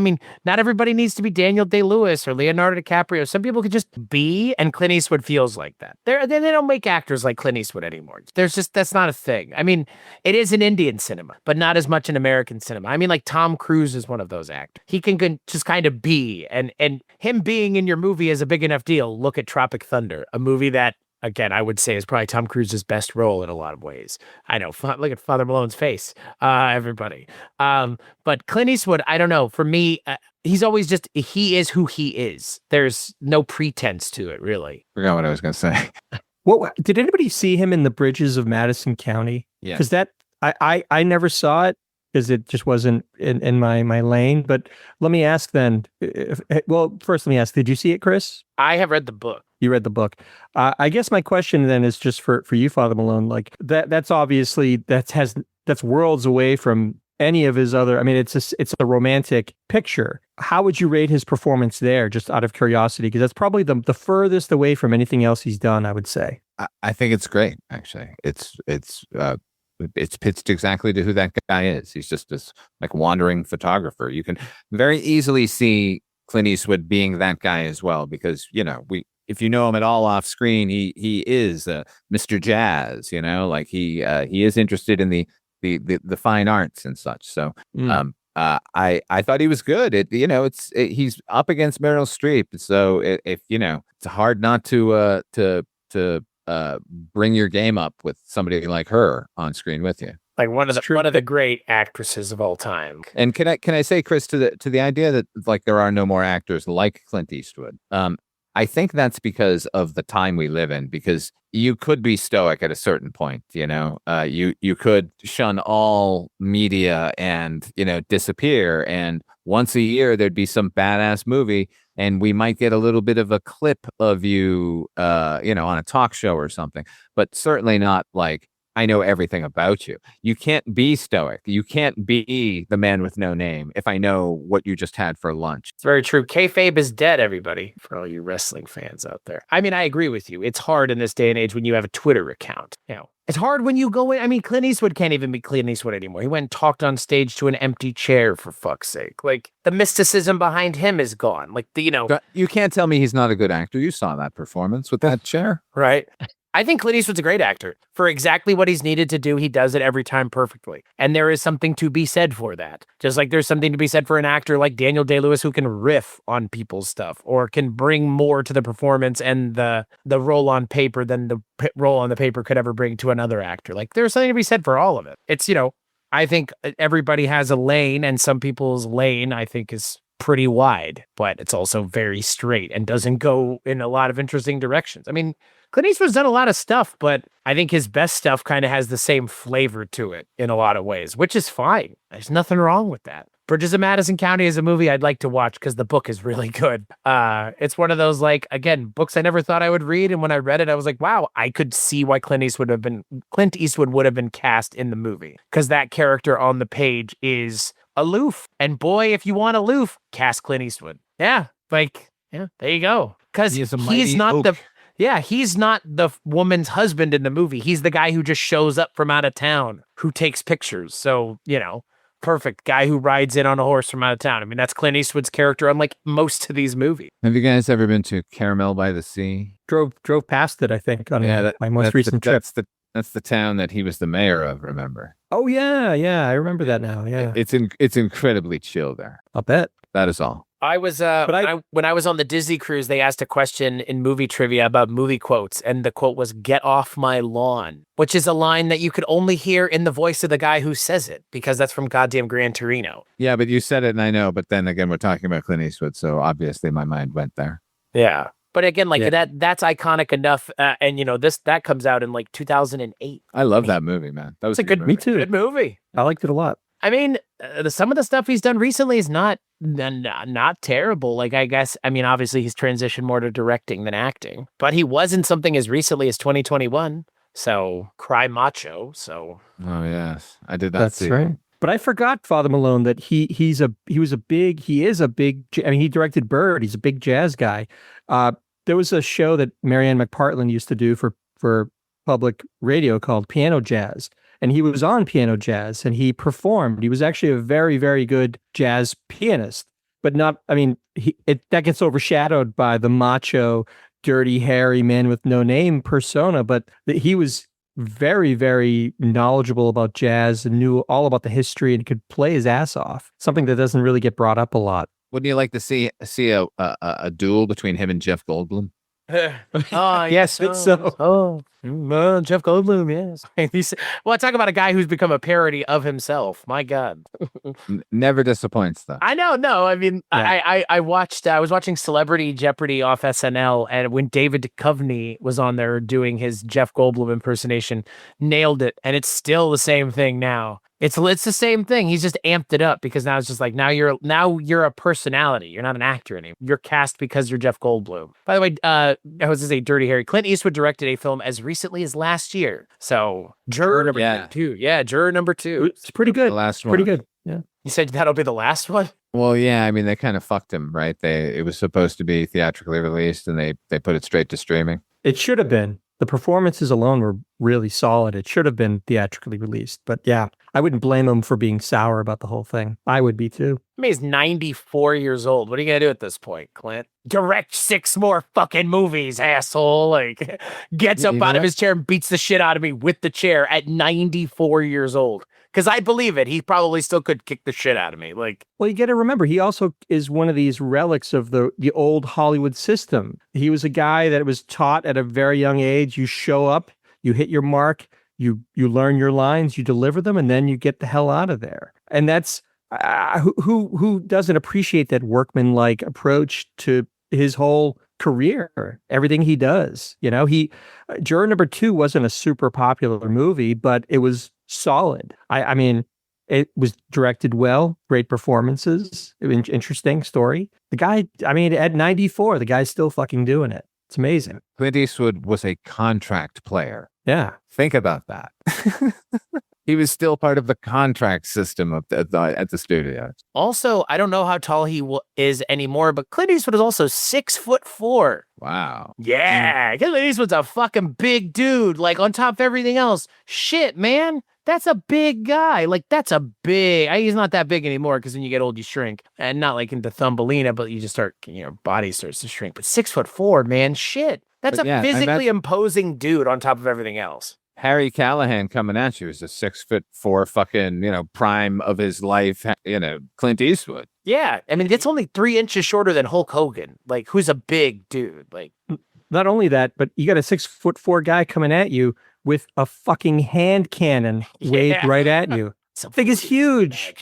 everybody needs to be Daniel Day-Lewis or Leonardo DiCaprio. Some people could just be, and Clint Eastwood feels like that. They don't make actors like Clint Eastwood anymore. That's not a thing. I mean, it is in Indian cinema, but not as much in American cinema. I mean, like Tom Cruise is one of those actors. He can just kind of be, and him being in your movie is a big enough deal. Look at Tropic Thunder, a movie that, again, I would say is probably Tom Cruise's best role in a lot of ways. I know. Look at Father Malone's face, everybody. But Clint Eastwood, I don't know. For me, he's always he is who he is. There's no pretense to it, really. Forgot what I was going to say. What did anybody see him in The Bridges of Madison County? Yeah. Because I never saw it because it just wasn't in my lane. But let me ask then. First let me ask, did you see it, Chris? I have read the book. You read the book. I guess my question then is just for you, Father Malone. Like that's obviously that's worlds away from any of his other. I mean, it's a romantic picture. How would you rate his performance there, just out of curiosity? Because that's probably the furthest away from anything else he's done, I would say. I think it's great. Actually, it's pitched exactly to who that guy is. He's just this like wandering photographer. You can very easily see Clint Eastwood being that guy as well, because if you know him at all off screen, he is Mr. Jazz, like he is interested in the fine arts and such. So I thought he was good. He's up against Meryl Streep, so if it's hard not to bring your game up with somebody like her on screen with you. Like one of the great actresses of all time. And can I say, Chris, to the idea that like there are no more actors like Clint Eastwood? I think that's because of the time we live in, because you could be stoic at a certain point, you could shun all media and, disappear. And once a year, there'd be some badass movie and we might get a little bit of a clip of you, on a talk show or something, but certainly not like, I know everything about you. You can't be stoic. You can't be the man with no name if I know what you just had for lunch. It's very true. Kayfabe is dead, everybody, for all you wrestling fans out there. I mean, I agree with you. It's hard in this day and age when you have a Twitter account. It's hard when you go in. I mean, Clint Eastwood can't even be Clint Eastwood anymore. He went and talked on stage to an empty chair, for fuck's sake. Like, the mysticism behind him is gone. Like, You can't tell me he's not a good actor. You saw that performance with that chair. Right? I think Clint Eastwood's a great actor. For exactly what he's needed to do, he does it every time perfectly. And there is something to be said for that. Just like there's something to be said for an actor like Daniel Day-Lewis who can riff on people's stuff or can bring more to the performance and the role on paper than the role on the paper could ever bring to another actor. Like there's something to be said for all of it. It's, I think everybody has a lane, and some people's lane, I think, is pretty wide, but it's also very straight and doesn't go in a lot of interesting directions. I mean, Clint Eastwood's done a lot of stuff, but I think his best stuff kind of has the same flavor to it in a lot of ways, which is fine. There's nothing wrong with that. Bridges of Madison County is a movie I'd like to watch because the book is really good. It's one of those, like, again, books I never thought I would read. And when I read it, I was like, wow, I could see why Clint Eastwood would have been cast in the movie, because that character on the page is aloof. And boy, if you want aloof, cast Clint Eastwood. Yeah, there you go. Because he's not the woman's husband in the movie. He's the guy who just shows up from out of town, who takes pictures. So, perfect guy who rides in on a horse from out of town. I mean, that's Clint Eastwood's character on like most of these movies. Have you guys ever been to Caramel by the Sea? Drove past it, I think, on my most recent trip. That's the town that he was the mayor of, remember? Oh, yeah. I remember that now, yeah. It's incredibly chill there. I'll bet. That is all. I was when I was on the Disney cruise, they asked a question in movie trivia about movie quotes, and the quote was "Get off my lawn," which is a line that you could only hear in the voice of the guy who says it, because that's from goddamn Gran Torino. Yeah, but you said it, and I know. But then again, we're talking about Clint Eastwood, so obviously my mind went there. Yeah, but again, that's iconic enough, and that comes out in like 2008. I love that movie, man. That was a good movie. Me too. Good movie. I liked it a lot. I mean, some of the stuff he's done recently is not terrible. Like, I guess, I mean, obviously he's transitioned more to directing than acting, but he was in something as recently as 2021. So Cry Macho. So. Oh yes, I did that. That's right. But I forgot, Father Malone, that he is a big. I mean, he directed Bird. He's a big jazz guy. There was a show that Marianne McPartland used to do for public radio called Piano Jazz. And he was on Piano Jazz and he performed. He was actually a very, very good jazz pianist, but not, I mean, that gets overshadowed by the macho, dirty, hairy man with no name persona. But he was very, very knowledgeable about jazz and knew all about the history and could play his ass off. Something that doesn't really get brought up a lot. Wouldn't you like to see a duel between him and Jeff Goldblum? Yes, it's so. Jeff Goldblum, yes. Well, talk about a guy who's become a parody of himself. My God. Never disappoints, though. I know. No, I mean, Yeah. I was watching Celebrity Jeopardy off SNL, and when David Duchovny was on there doing his Jeff Goldblum impersonation, nailed it. And it's still the same thing now. It's the same thing. He's just amped it up because now it's just like, now you're a personality. You're not an actor anymore. You're cast because you're Jeff Goldblum. By the way, I was going to say Dirty Harry. Clint Eastwood directed a film as recently as last year. So Juror number 2. Yeah, Juror number 2. It's pretty good. The last one. Pretty good. Yeah. You said that'll be the last one? Well, yeah. I mean, they kind of fucked him, right? It was supposed to be theatrically released, and they put it straight to streaming. It should have been. The performances alone were really solid. It should have been theatrically released. But yeah, I wouldn't blame him for being sour about the whole thing. I would be too. I mean, he's 94 years old. What are you going to do at this point, Clint? Direct 6 more fucking movies, asshole. Like, gets up out of his chair and beats the shit out of me with the chair at 94 years old. because I believe it. He probably still could kick the shit out of me. Like, Well, you got to remember, he also is one of these relics of the old Hollywood system. He was a guy that was taught at a very young age. You show up, you hit your mark, you learn your lines, you deliver them, and then you get the hell out of there. And that's who doesn't appreciate that workman-like approach to his whole career, everything he does. You know, Juror Number 2 wasn't a super popular movie, but it was solid. I mean, it was directed well, great performances, interesting story. The guy, I mean, at 94, the guy's still fucking doing it. It's amazing. Clint Eastwood was a contract player. Yeah. Think about that. He was still part of the contract system at the studio. also, I don't know how tall he is anymore, but Clint Eastwood is also 6'4". Wow. Yeah, Clint Eastwood's a fucking big dude. Like, on top of everything else, shit, man. That's a big guy. Like, that's a big... He's not that big anymore, because when you get old, you shrink. And not like into Thumbelina, but you just start... Your body starts to shrink. But 6'4", man, shit. That's But a yeah, physically imposing dude on top of everything else. Harry Callahan coming at you is a 6'4" fucking, prime of his life, Clint Eastwood. Yeah, I mean, it's only 3 inches shorter than Hulk Hogan. Like, who's a big dude? Like, Not only that, but you got a 6'4" guy coming at you with a fucking hand cannon waved right at you. some Thing is huge.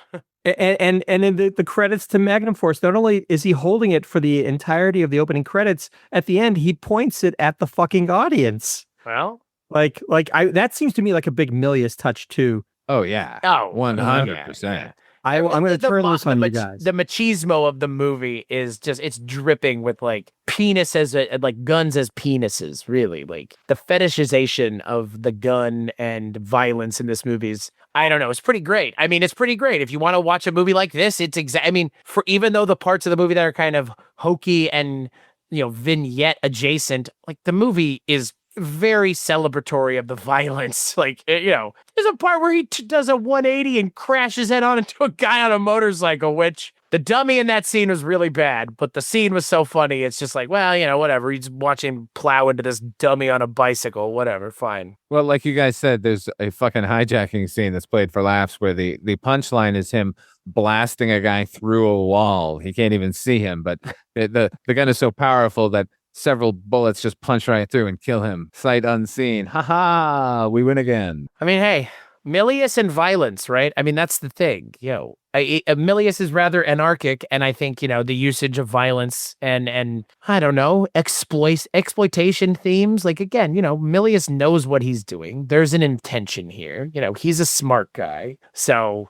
And in the credits to Magnum Force, not only is he holding it for the entirety of the opening credits, at the end he points it at the fucking audience. Well, That seems to me like a big Milius touch too. Oh, yeah. oh, 100%. yeah. I'm going to turn this on you guys. The machismo of the movie is just, it's dripping with like penis like guns as penises, really. Like the fetishization of the gun and violence in this movie is, I don't know, it's pretty great. I mean, it's pretty great. If you want to watch a movie like this, it's I mean, for even though the parts of the movie that are kind of hokey and, vignette adjacent, like the movie is very celebratory of the violence. Like, there's a part where he does a 180 and crashes head on into a guy on a motorcycle, which the dummy in that scene was really bad, but the scene was so funny. It's just like, well, whatever. He's watching plow into this dummy on a bicycle, whatever, fine. Well, like you guys said, there's a fucking hijacking scene that's played for laughs where the punchline is him blasting a guy through a wall. He can't even see him, but the gun is so powerful that several bullets just punch right through and kill him. Sight unseen. Ha ha! We win again. I mean, hey, Milius and violence, right? I mean, that's the thing. Milius is rather anarchic, and I think, the usage of violence and I don't know, exploitation themes. Like, again, Milius knows what he's doing. There's an intention here. He's a smart guy. So,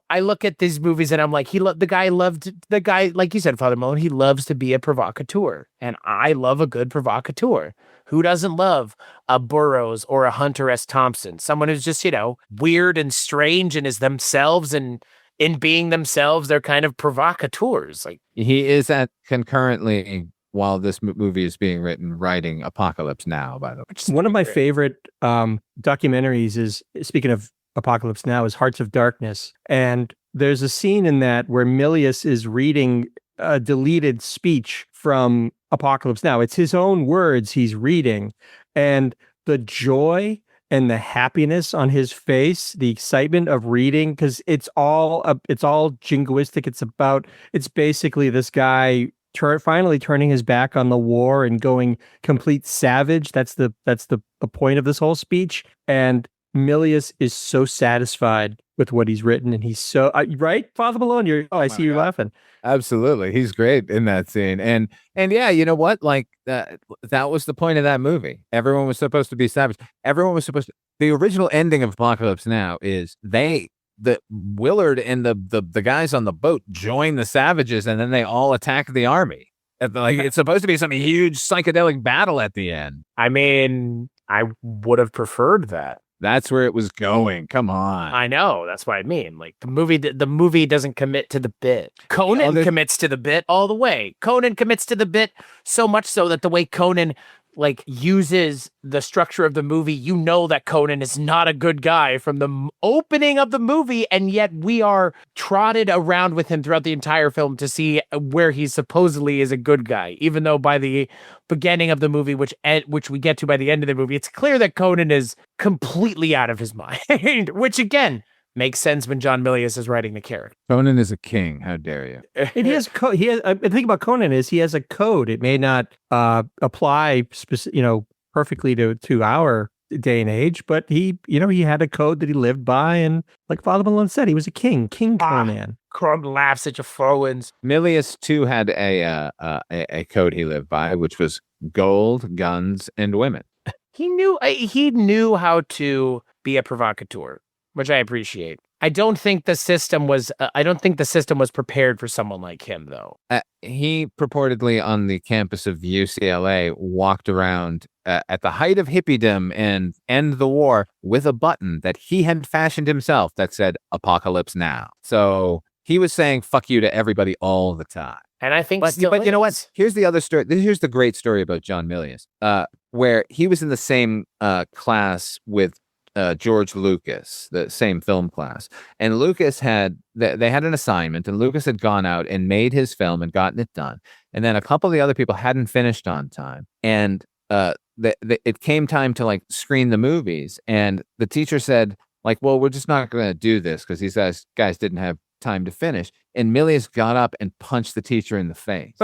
I look at these movies and I'm like, the guy, like you said, Father Malone, he loves to be a provocateur. And I love a good provocateur. Who doesn't love a Burroughs or a Hunter S. Thompson? Someone who's just, weird and strange and is themselves, and in being themselves, they're kind of provocateurs. Like, he is concurrently, while this movie is being written, writing Apocalypse Now, by the way. One of my favorite documentaries is, speaking of Apocalypse Now, is Hearts of Darkness. And there's a scene in that where Milius is reading a deleted speech from Apocalypse Now. It's his own words he's reading, and the joy and the happiness on his face, the excitement of reading, because it's all jingoistic. It's basically this guy finally turning his back on the war and going complete savage. That's the point of this whole speech. And Milius is so satisfied with what he's written, and he's so right, Father Malone. I see you laughing. Absolutely, he's great in that scene, and yeah, you know what? Like that was the point of that movie. Everyone was supposed to be savage. Everyone was supposed to. The original ending of Apocalypse Now is the Willard and the guys on the boat join the savages, and then they all attack the army. Like, it's supposed to be some huge psychedelic battle at the end. I mean, I would have preferred that. That's where it was going. Come on. I know. That's what I mean. Like, the movie doesn't commit to the bit. Conan commits to the bit all the way. Conan commits to the bit so much so that the way Conan uses the structure of the movie, that Conan is not a good guy from the opening of the movie, and yet we are trotted around with him throughout the entire film to see where he supposedly is a good guy, even though by the beginning of the movie, which we get to by the end of the movie, it's clear that Conan is completely out of his mind, which again, makes sense when John Milius is writing the character. Conan is a king. How dare you? And he has the thing about Conan is he has a code. It may not apply perfectly to our day and age, but he had a code that he lived by, and like Father Malone said, he was a king. King Conan. Crumb laughs at your forwards. Milius too had a code he lived by, which was gold, guns, and women. He knew how to be a provocateur, which I appreciate. I don't think the system was prepared for someone like him, though. He purportedly on the campus of UCLA walked around at the height of hippiedom and end the war with a button that he had fashioned himself that said "Apocalypse Now." So he was saying "fuck you" to everybody all the time. And I think, but you know what? Here's the other story. Here's the great story about John Milius, where he was in the same class with George Lucas, the same film class, and Lucas they had an assignment, and Lucas had gone out and made his film and gotten it done, and then a couple of the other people hadn't finished on time, and it came time to like screen the movies, and the teacher said like, well, we're just not going to do this because these guys didn't have time to finish, and Milius got up and punched the teacher in the face.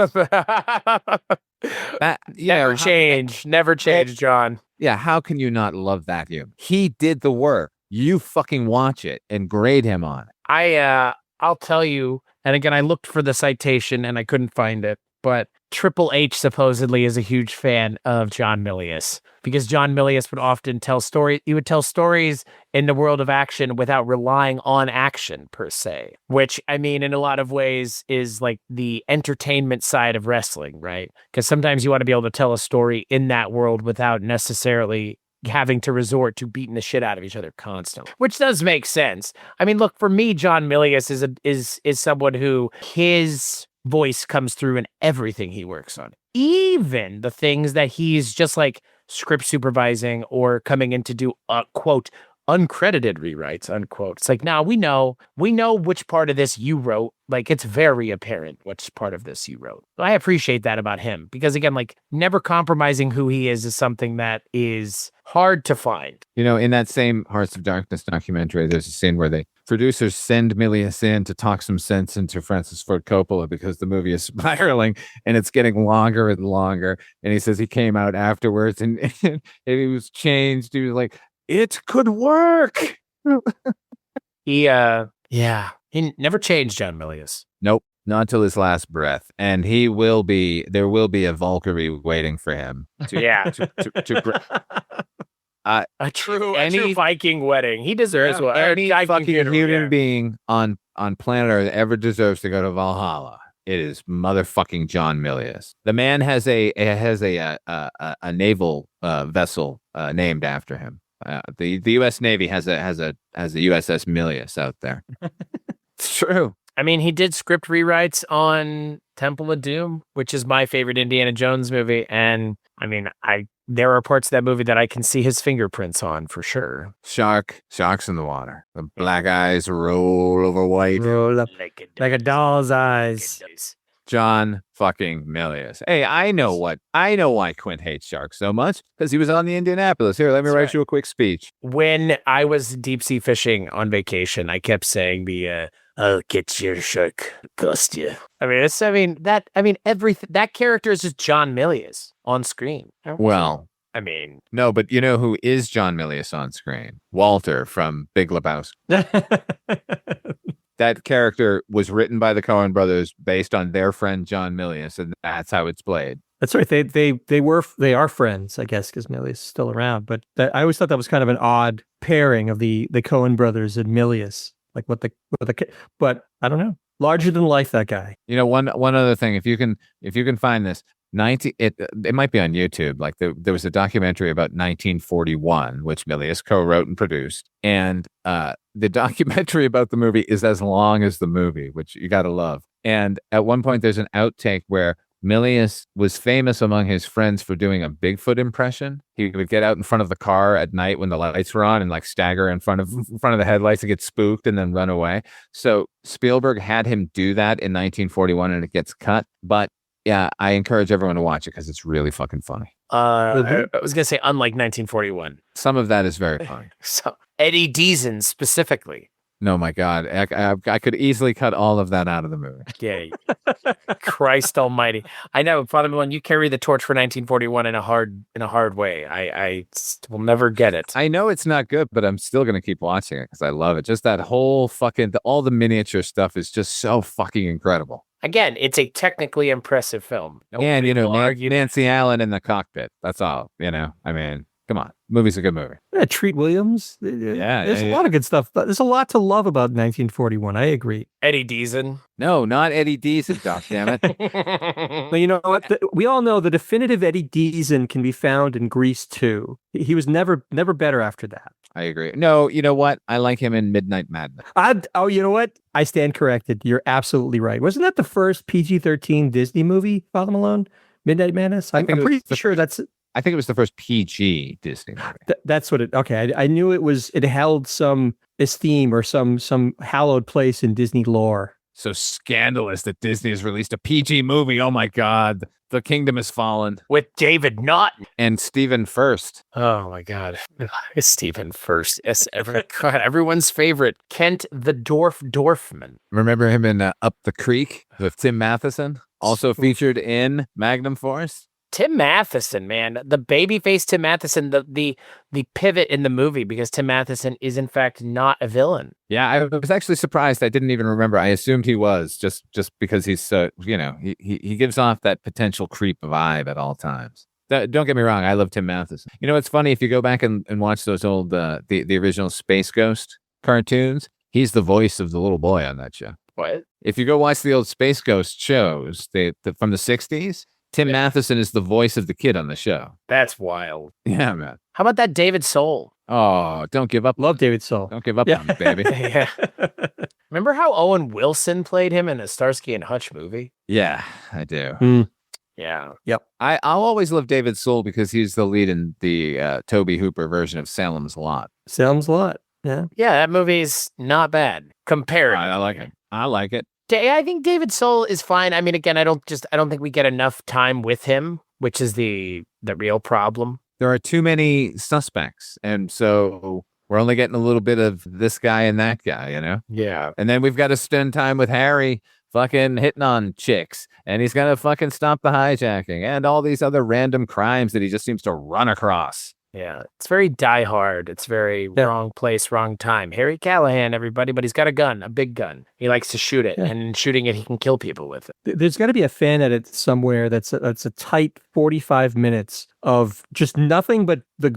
Never change, John. Yeah, how can you not love that? He did the work. You fucking watch it and grade him on it. I'll tell you, and again, I looked for the citation and I couldn't find it, but Triple H supposedly is a huge fan of John Milius because John Milius would often tell stories. He would tell stories in the world of action without relying on action per se, which I mean, in a lot of ways is like the entertainment side of wrestling, right? Because sometimes you want to be able to tell a story in that world without necessarily having to resort to beating the shit out of each other constantly, which does make sense. I mean, look, for me, John Milius is someone who his voice comes through in everything he works on, even the things that he's just like script supervising or coming in to do quote uncredited rewrites unquote. It's like, now we know which part of this you wrote. Like, it's very apparent which part of this you wrote. I appreciate that about him because, again, like, never compromising who he is something that is hard to find. In that same Hearts of Darkness documentary, there's a scene where the producers send Milius in to talk some sense into Francis Ford Coppola because the movie is spiraling and it's getting longer and longer. And he says he came out afterwards and he was changed. He was like, it could work. He never changed, John Milius. Nope, not till his last breath. And there will be a Valkyrie waiting for him. A true Viking wedding. He deserves one. Any fucking human being on planet Earth ever deserves to go to Valhalla. It is motherfucking John Milius. The man has a naval vessel named after him. The U.S. Navy has a USS Milius out there. It's true. I mean, he did script rewrites on Temple of Doom, which is my favorite Indiana Jones movie, and I mean, there are parts of that movie that I can see his fingerprints on for sure. Sharks in the water. The black eyes roll over white. Roll up like a doll's eyes. John fucking Milius. Hey, I know why Quint hates sharks so much, because he was on the Indianapolis. Here, let me write you a quick speech. When I was deep sea fishing on vacation, I kept saying I'll get your shark, cost you. That character is just John Milius on screen. Well, I mean, no, but you know who is John Milius on screen? Walter from Big Lebowski. That character was written by the Coen brothers based on their friend John Milius, and that's how it's played. That's right. They are friends, I guess, because Milius is still around. But I always thought that was kind of an odd pairing of the Coen brothers and Milius. Like but I don't know. Larger than life, that guy. One other thing, if you can find this, it might be on YouTube. Like there was a documentary about 1941, which Milius co-wrote and produced, and the documentary about the movie is as long as the movie, which you gotta love. And at one point, there's an outtake where Milius was famous among his friends for doing a Bigfoot impression. He would get out in front of the car at night when the lights were on and like stagger in front of the headlights and get spooked and then run away. So Spielberg had him do that in 1941 and it gets cut. But yeah, I encourage everyone to watch it because it's really fucking funny. I was going to say, unlike 1941. Some of that is very funny. So Eddie Deason specifically. No, my God. I could easily cut all of that out of the movie. Yeah. Christ almighty. I know, Father Malone, you carry the torch for 1941 in a hard way. I will never get it. I know it's not good, but I'm still going to keep watching it because I love it. Just that whole all the miniature stuff is just so fucking incredible. Again, it's a technically impressive film. And, will argue. Nancy Allen in the cockpit. That's all, I mean, come on. Movie's a good movie. Yeah, Treat Williams. Yeah, There's a lot of good stuff. There's a lot to love about 1941. I agree. Eddie Deason. No, not Eddie Deason, goddammit. But you know what? We all know the definitive Eddie Deason can be found in Grease 2. He was never better after that. I agree. No, you know what? I like him in Midnight Madness. You know what? I stand corrected. You're absolutely right. Wasn't that the first PG-13 Disney movie, Father Malone? Midnight Madness? I'm pretty sure that's it. I think it was the first PG Disney movie. That's what it. Okay, I knew it was. It held some esteem or some hallowed place in Disney lore. So scandalous that Disney has released a PG movie. Oh my God, the kingdom has fallen. With David Naughton and Stephen First. Oh my God, Stephen First. Yes, God, everyone's favorite, Kent the Dorfman. Remember him in Up the Creek with Tim Matheson, also featured in Magnum Force. Tim Matheson, man, the babyface Tim Matheson, the pivot in the movie because Tim Matheson is in fact not a villain. Yeah, I was actually surprised. I didn't even remember. I assumed he was just because he's so he gives off that potential creep vibe at all times. Don't get me wrong, I love Tim Matheson. You know, it's funny if you go back and watch those old the original Space Ghost cartoons. He's the voice of the little boy on that show. What? If you go watch the old Space Ghost shows, from the 60s. Tim Matheson is the voice of the kid on the show. That's wild. Yeah, man. How about that David Soul? Oh, don't give up. Love David Soul. Don't give up on me, baby. Yeah. Remember how Owen Wilson played him in a Starsky and Hutch movie? Yeah, I do. Yeah. Yep. I'll always love David Soul because he's the lead in the Tobe Hooper version of Salem's Lot. Salem's Lot. Yeah. Yeah, that movie's not bad. Compared. I like it. I like it. I think David Soul is fine. I mean, again, I don't think we get enough time with him, which is the real problem. There are too many suspects, and so we're only getting a little bit of this guy and that guy, Yeah. And then we've got to spend time with Harry fucking hitting on chicks, and he's got to fucking stop the hijacking and all these other random crimes that he just seems to run across. Yeah, it's very Die Hard. It's very wrong place, wrong time. Harry Callahan, everybody, but he's got a gun, a big gun. He likes to shoot it, and shooting it, he can kill people with it. There's got to be a fan edit somewhere that's a tight 45 minutes of just nothing but the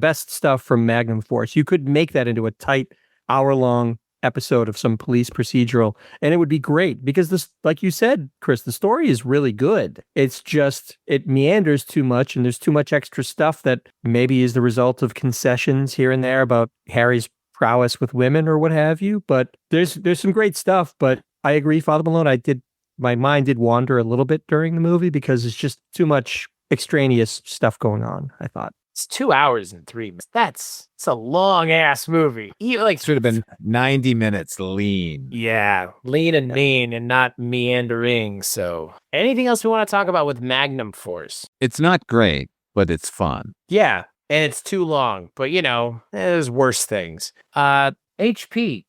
best stuff from Magnum Force. You could make that into a tight hour-long episode of some police procedural, and it would be great because this, like you said, Chris, the story is really good. It's just it meanders too much, and there's too much extra stuff that maybe is the result of concessions here and there about Harry's prowess with women or what have you. But there's some great stuff. But I agree, Father Malone. My mind did wander a little bit during the movie because it's just too much extraneous stuff going on, I thought. It's 2 hours and 3 minutes. It's a long ass movie. Should have been 90 minutes lean. Yeah, lean and mean and not meandering. So anything else we want to talk about with Magnum Force? It's not great, but it's fun. Yeah, and it's too long, but there's worse things. HP,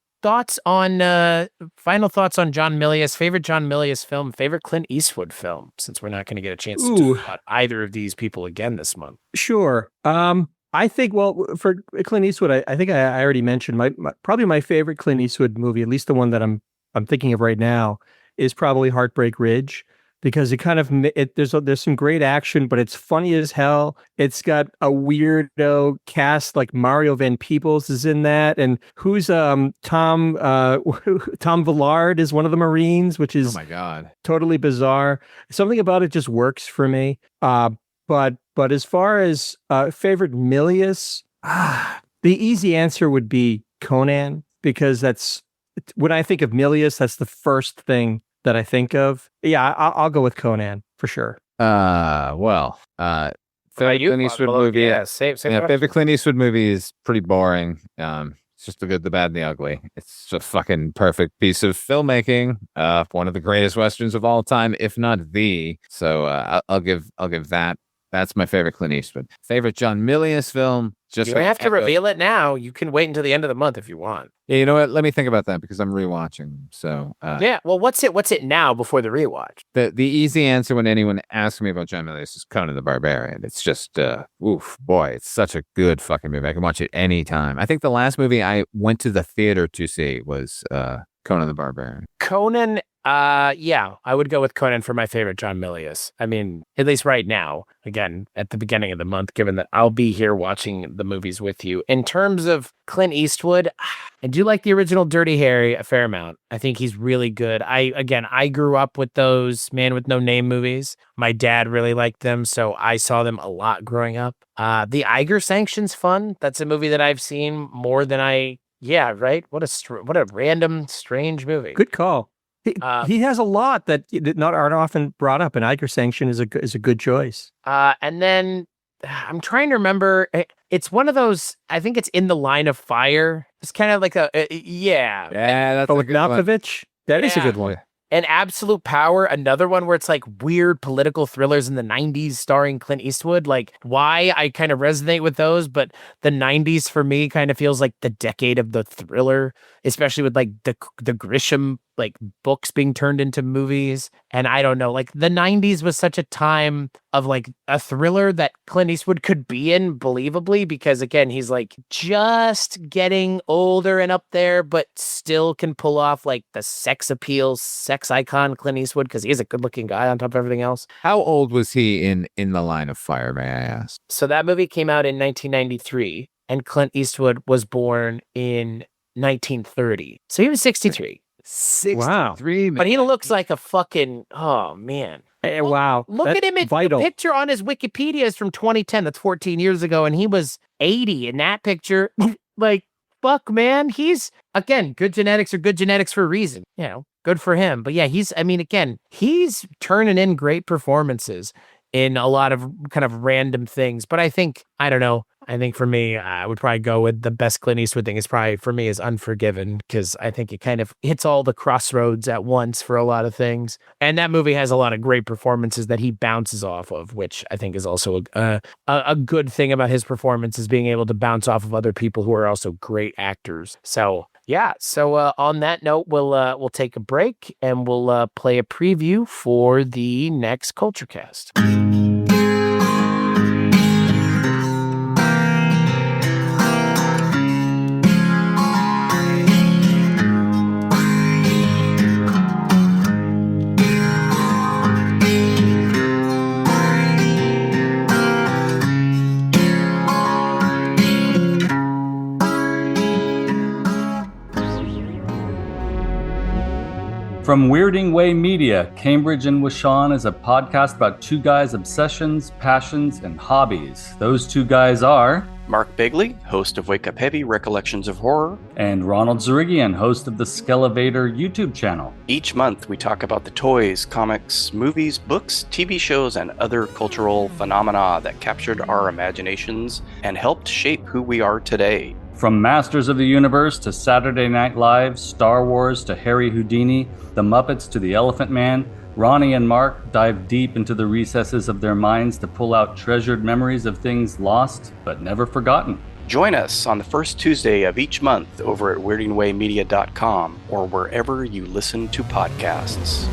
final thoughts on John Milius, favorite John Milius film, favorite Clint Eastwood film, since we're not going to get a chance to talk about either of these people again this month. Sure. I think, for Clint Eastwood, I think I already mentioned probably my favorite Clint Eastwood movie, at least the one that I'm thinking of right now, is probably Heartbreak Ridge, because it kind of there's some great action, but it's funny as hell. It's got a weirdo cast, like Mario Van Peebles is in that, and who's Tom Villard is one of the Marines, which is oh my God, totally bizarre. Something about it just works for me. But as far as favorite Milius, the easy answer would be Conan, because that's when I think of Milius, that's the first thing that I think of. Yeah, I'll go with Conan for sure. Favorite Clint Eastwood movie. Yeah, favorite Clint Eastwood movie is pretty boring. It's just the good, the bad, and the ugly. It's a fucking perfect piece of filmmaking. One of the greatest westerns of all time, if not the. So I'll give that That's my favorite Clint Eastwood. Favorite John Milius film. Just You don't have to reveal it now. You can wait until the end of the month if you want. Yeah, you know what? Let me think about that because I'm rewatching. So Yeah. Well, what's it now before the rewatch? the easy answer when anyone asks me about John Milius is Conan the Barbarian. It's just oof, boy, it's such a good fucking movie. I can watch it anytime. I think the last movie I went to the theater to see was Conan the Barbarian. Conan. Yeah, I would go with Conan for my favorite John Milius. I mean, at least right now, again, at the beginning of the month, given that I'll be here watching the movies with you. In terms of Clint Eastwood, I do like the original Dirty Harry a fair amount. I think he's really good. I grew up with those Man with No Name movies. My dad really liked them, so I saw them a lot growing up. The Eiger Sanction's fun. That's a movie that I've seen more than yeah, right? What a random, strange movie. Good call. He has a lot that aren't often brought up, and Iger Sanction is a good choice. And then I'm trying to remember. It's one of those. I think it's In the Line of Fire. It's kind of like yeah. Yeah, that's with Malkovich. That is a good one. And Absolute Power, another one where it's like weird political thrillers in the 90s starring Clint Eastwood. Like, why I kind of resonate with those, but the 90s for me kind of feels like the decade of the thriller, especially with like the Grisham like books being turned into movies. And I don't know, like the 90s was such a time of like a thriller that Clint Eastwood could be in believably, because again, he's like just getting older and up there, but still can pull off like the sex appeal, sex icon Clint Eastwood, because he's a good looking guy on top of everything else. How old was he in the Line of Fire, may I ask? So that movie came out in 1993 and Clint Eastwood was born in 1930. So he was 63. 63, But he looks like a fucking, oh man. Hey, wow. Look That's at him. Vital. The picture on his Wikipedia is from 2010. That's 14 years ago. And he was 80 in that picture. Like, fuck, man. He's, again, good genetics are good genetics for a reason. You know, good for him. But yeah, he's turning in great performances in a lot of kind of random things. But I think for me, I would probably go with the best Clint Eastwood thing is probably for me is Unforgiven, because I think it kind of hits all the crossroads at once for a lot of things. And that movie has a lot of great performances that he bounces off of, which I think is also a good thing about his performance, is being able to bounce off of other people who are also great actors. So yeah. So on that note, we'll take a break and we'll play a preview for the next Kulturecast. From Weirding Way Media, Cambridge and Washawn is a podcast about two guys' obsessions, passions, and hobbies. Those two guys are Mark Begley, host of Wake Up Heavy, Recollections of Horror, and Ronald Zerigian, host of the Skelevator YouTube channel. Each month we talk about the toys, comics, movies, books, TV shows, and other cultural phenomena that captured our imaginations and helped shape who we are today. From Masters of the Universe to Saturday Night Live, Star Wars to Harry Houdini, The Muppets to The Elephant Man, Ronnie and Mark dive deep into the recesses of their minds to pull out treasured memories of things lost but never forgotten. Join us on the first Tuesday of each month over at weirdingwaymedia.com or wherever you listen to podcasts.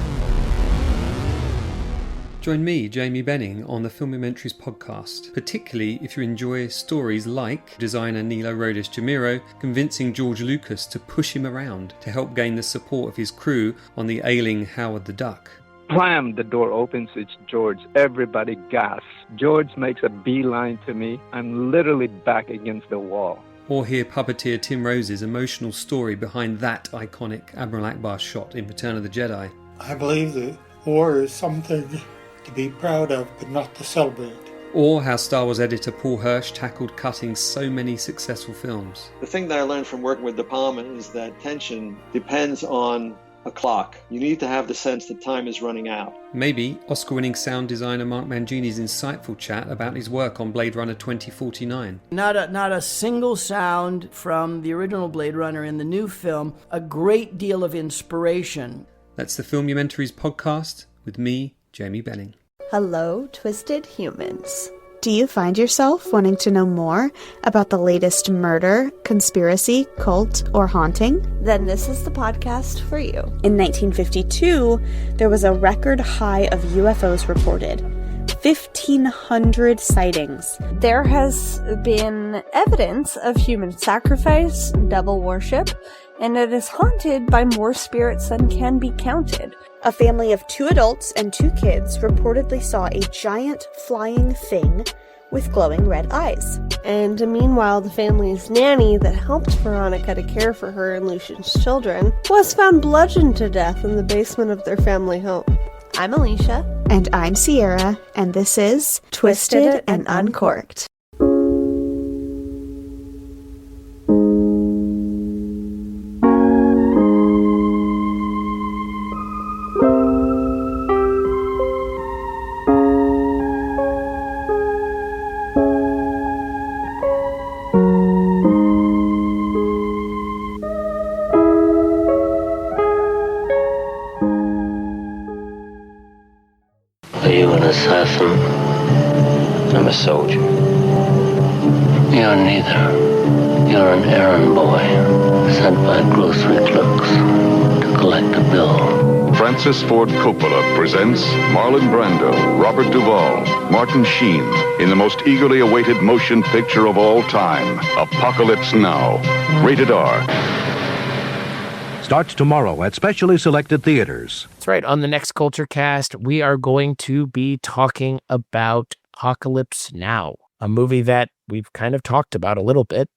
Join me, Jamie Benning, on the Filmumentaries podcast, particularly if you enjoy stories like designer Nilo Rodis Cimino convincing George Lucas to push him around to help gain the support of his crew on the ailing Howard the Duck. Blam! The door opens, it's George. Everybody gasps. George makes a beeline to me. I'm literally back against the wall. Or hear puppeteer Tim Rose's emotional story behind that iconic Admiral Akbar shot in Return of the Jedi. I believe the war is something to be proud of, but not to celebrate. Or how Star Wars editor Paul Hirsch tackled cutting so many successful films. The thing that I learned from working with De Palma is that tension depends on a clock. You need to have the sense that time is running out. Maybe Oscar-winning sound designer Mark Mangini's insightful chat about his work on Blade Runner 2049. Not a single sound from the original Blade Runner in the new film. A great deal of inspiration. That's the Filmumentaries podcast with me, Jamie Benning. Hello, Twisted Humans. Do you find yourself wanting to know more about the latest murder, conspiracy, cult, or haunting? Then this is the podcast for you. In 1952, there was a record high of UFOs reported. 1,500 sightings. There has been evidence of human sacrifice, devil worship, and it is haunted by more spirits than can be counted. A family of 2 adults and 2 kids reportedly saw a giant flying thing with glowing red eyes. And meanwhile, the family's nanny that helped Veronica to care for her and Lucian's children was found bludgeoned to death in the basement of their family home. I'm Alicia. And I'm Sierra, and this is Twisted and Uncorked. Are you an assassin? I'm a soldier. You're neither. You're an errand boy, sent by grocery clerks to collect a bill. Francis Ford Coppola presents Marlon Brando, Robert Duvall, Martin Sheen in the most eagerly awaited motion picture of all time, Apocalypse Now. Rated R. Starts tomorrow at specially selected theaters. That's right. On the next Kulturecast, we are going to be talking about Apocalypse Now, a movie that we've kind of talked about a little bit,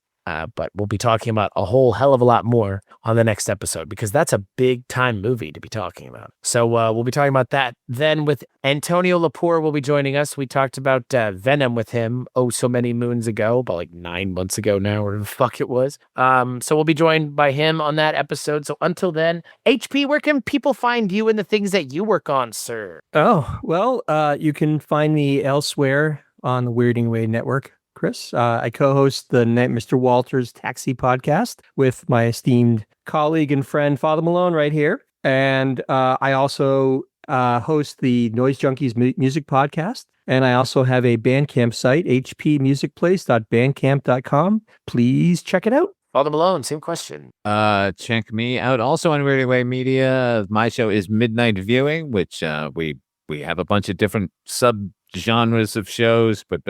but we'll be talking about a whole hell of a lot more on the next episode, because that's a big time movie to be talking about. So we'll be talking about that. Then with Antonio Lepore will be joining us. We talked about Venom with him so many moons ago, about like 9 months ago now, or the fuck it was. So we'll be joined by him on that episode. So until then, HP, where can people find you and the things that you work on, sir? Oh, well, you can find me elsewhere on the Weirding Way Network. Chris, I co-host the Mr. Walters Taxi podcast with my esteemed colleague and friend Father Malone right here, and I also host the Noise Junkies music podcast, and I also have a Bandcamp site, hpmusicplace.bandcamp.com. Please check it out. Father Malone, same question. Check me out also on Weirding Way Media. My show is Midnight Viewing, which we have a bunch of different genres of shows, but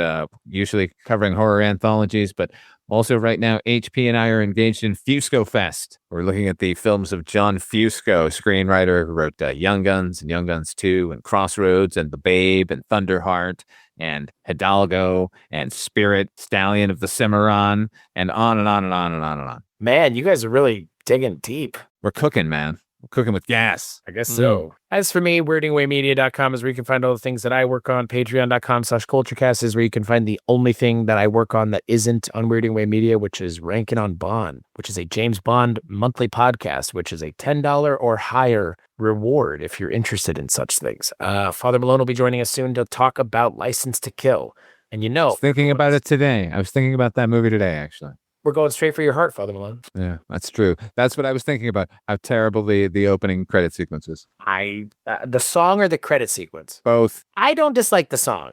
usually covering horror anthologies. But also right now, HP and I are engaged in Fusco Fest. We're looking at the films of John Fusco, screenwriter who wrote Young Guns and Young Guns 2 and Crossroads and The Babe and Thunderheart and Hidalgo and Spirit, Stallion of the Cimarron, and on and on and on and on and on. Man, you guys are really digging deep. We're cooking, man. Cooking with gas. I guess so. As for me, weirdingwaymedia.com is where you can find all the things that I work on. Patreon.com/Kulturecast is where you can find the only thing that I work on that isn't on Weirding Way Media, which is Rankin' on Bond, which is a James Bond monthly podcast, which is a $10 or higher reward if you're interested in such things. Father Malone will be joining us soon to talk about License to Kill. And you know, I was thinking about it today. I was thinking about that movie today, actually. We're going straight for your heart, Father Malone. Yeah, that's true. That's what I was thinking about. How terrible the opening credit sequence is. The song or the credit sequence? Both. I don't dislike the song.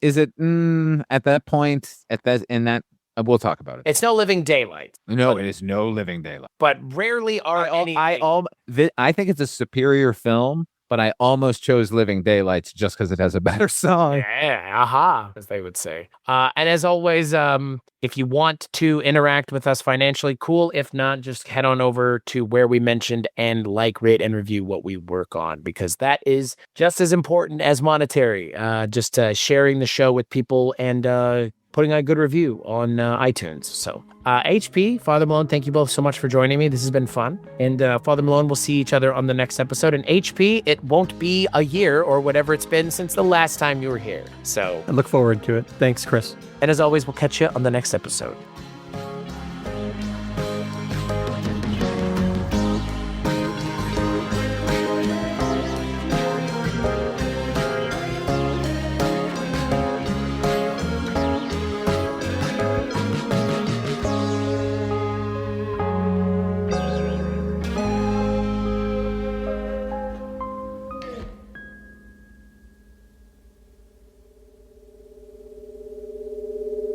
Is it at that point? We'll talk about it. It's No Living Daylight. No, it is No Living Daylight. But rarely are I think it's a superior film. But I almost chose Living Daylights just because it has a better song. Yeah, aha, as they would say. And as always, if you want to interact with us financially, cool. If not, just head on over to where we mentioned and like, rate, and review what we work on, because that is just as important as monetary. Just sharing the show with people and putting a good review on iTunes. So HP, Father Malone, thank you both so much for joining me. This has been fun. And Father Malone, we'll see each other on the next episode. And HP, it won't be a year or whatever it's been since the last time you were here. So I look forward to it. Thanks, Chris. And as always, we'll catch you on the next episode.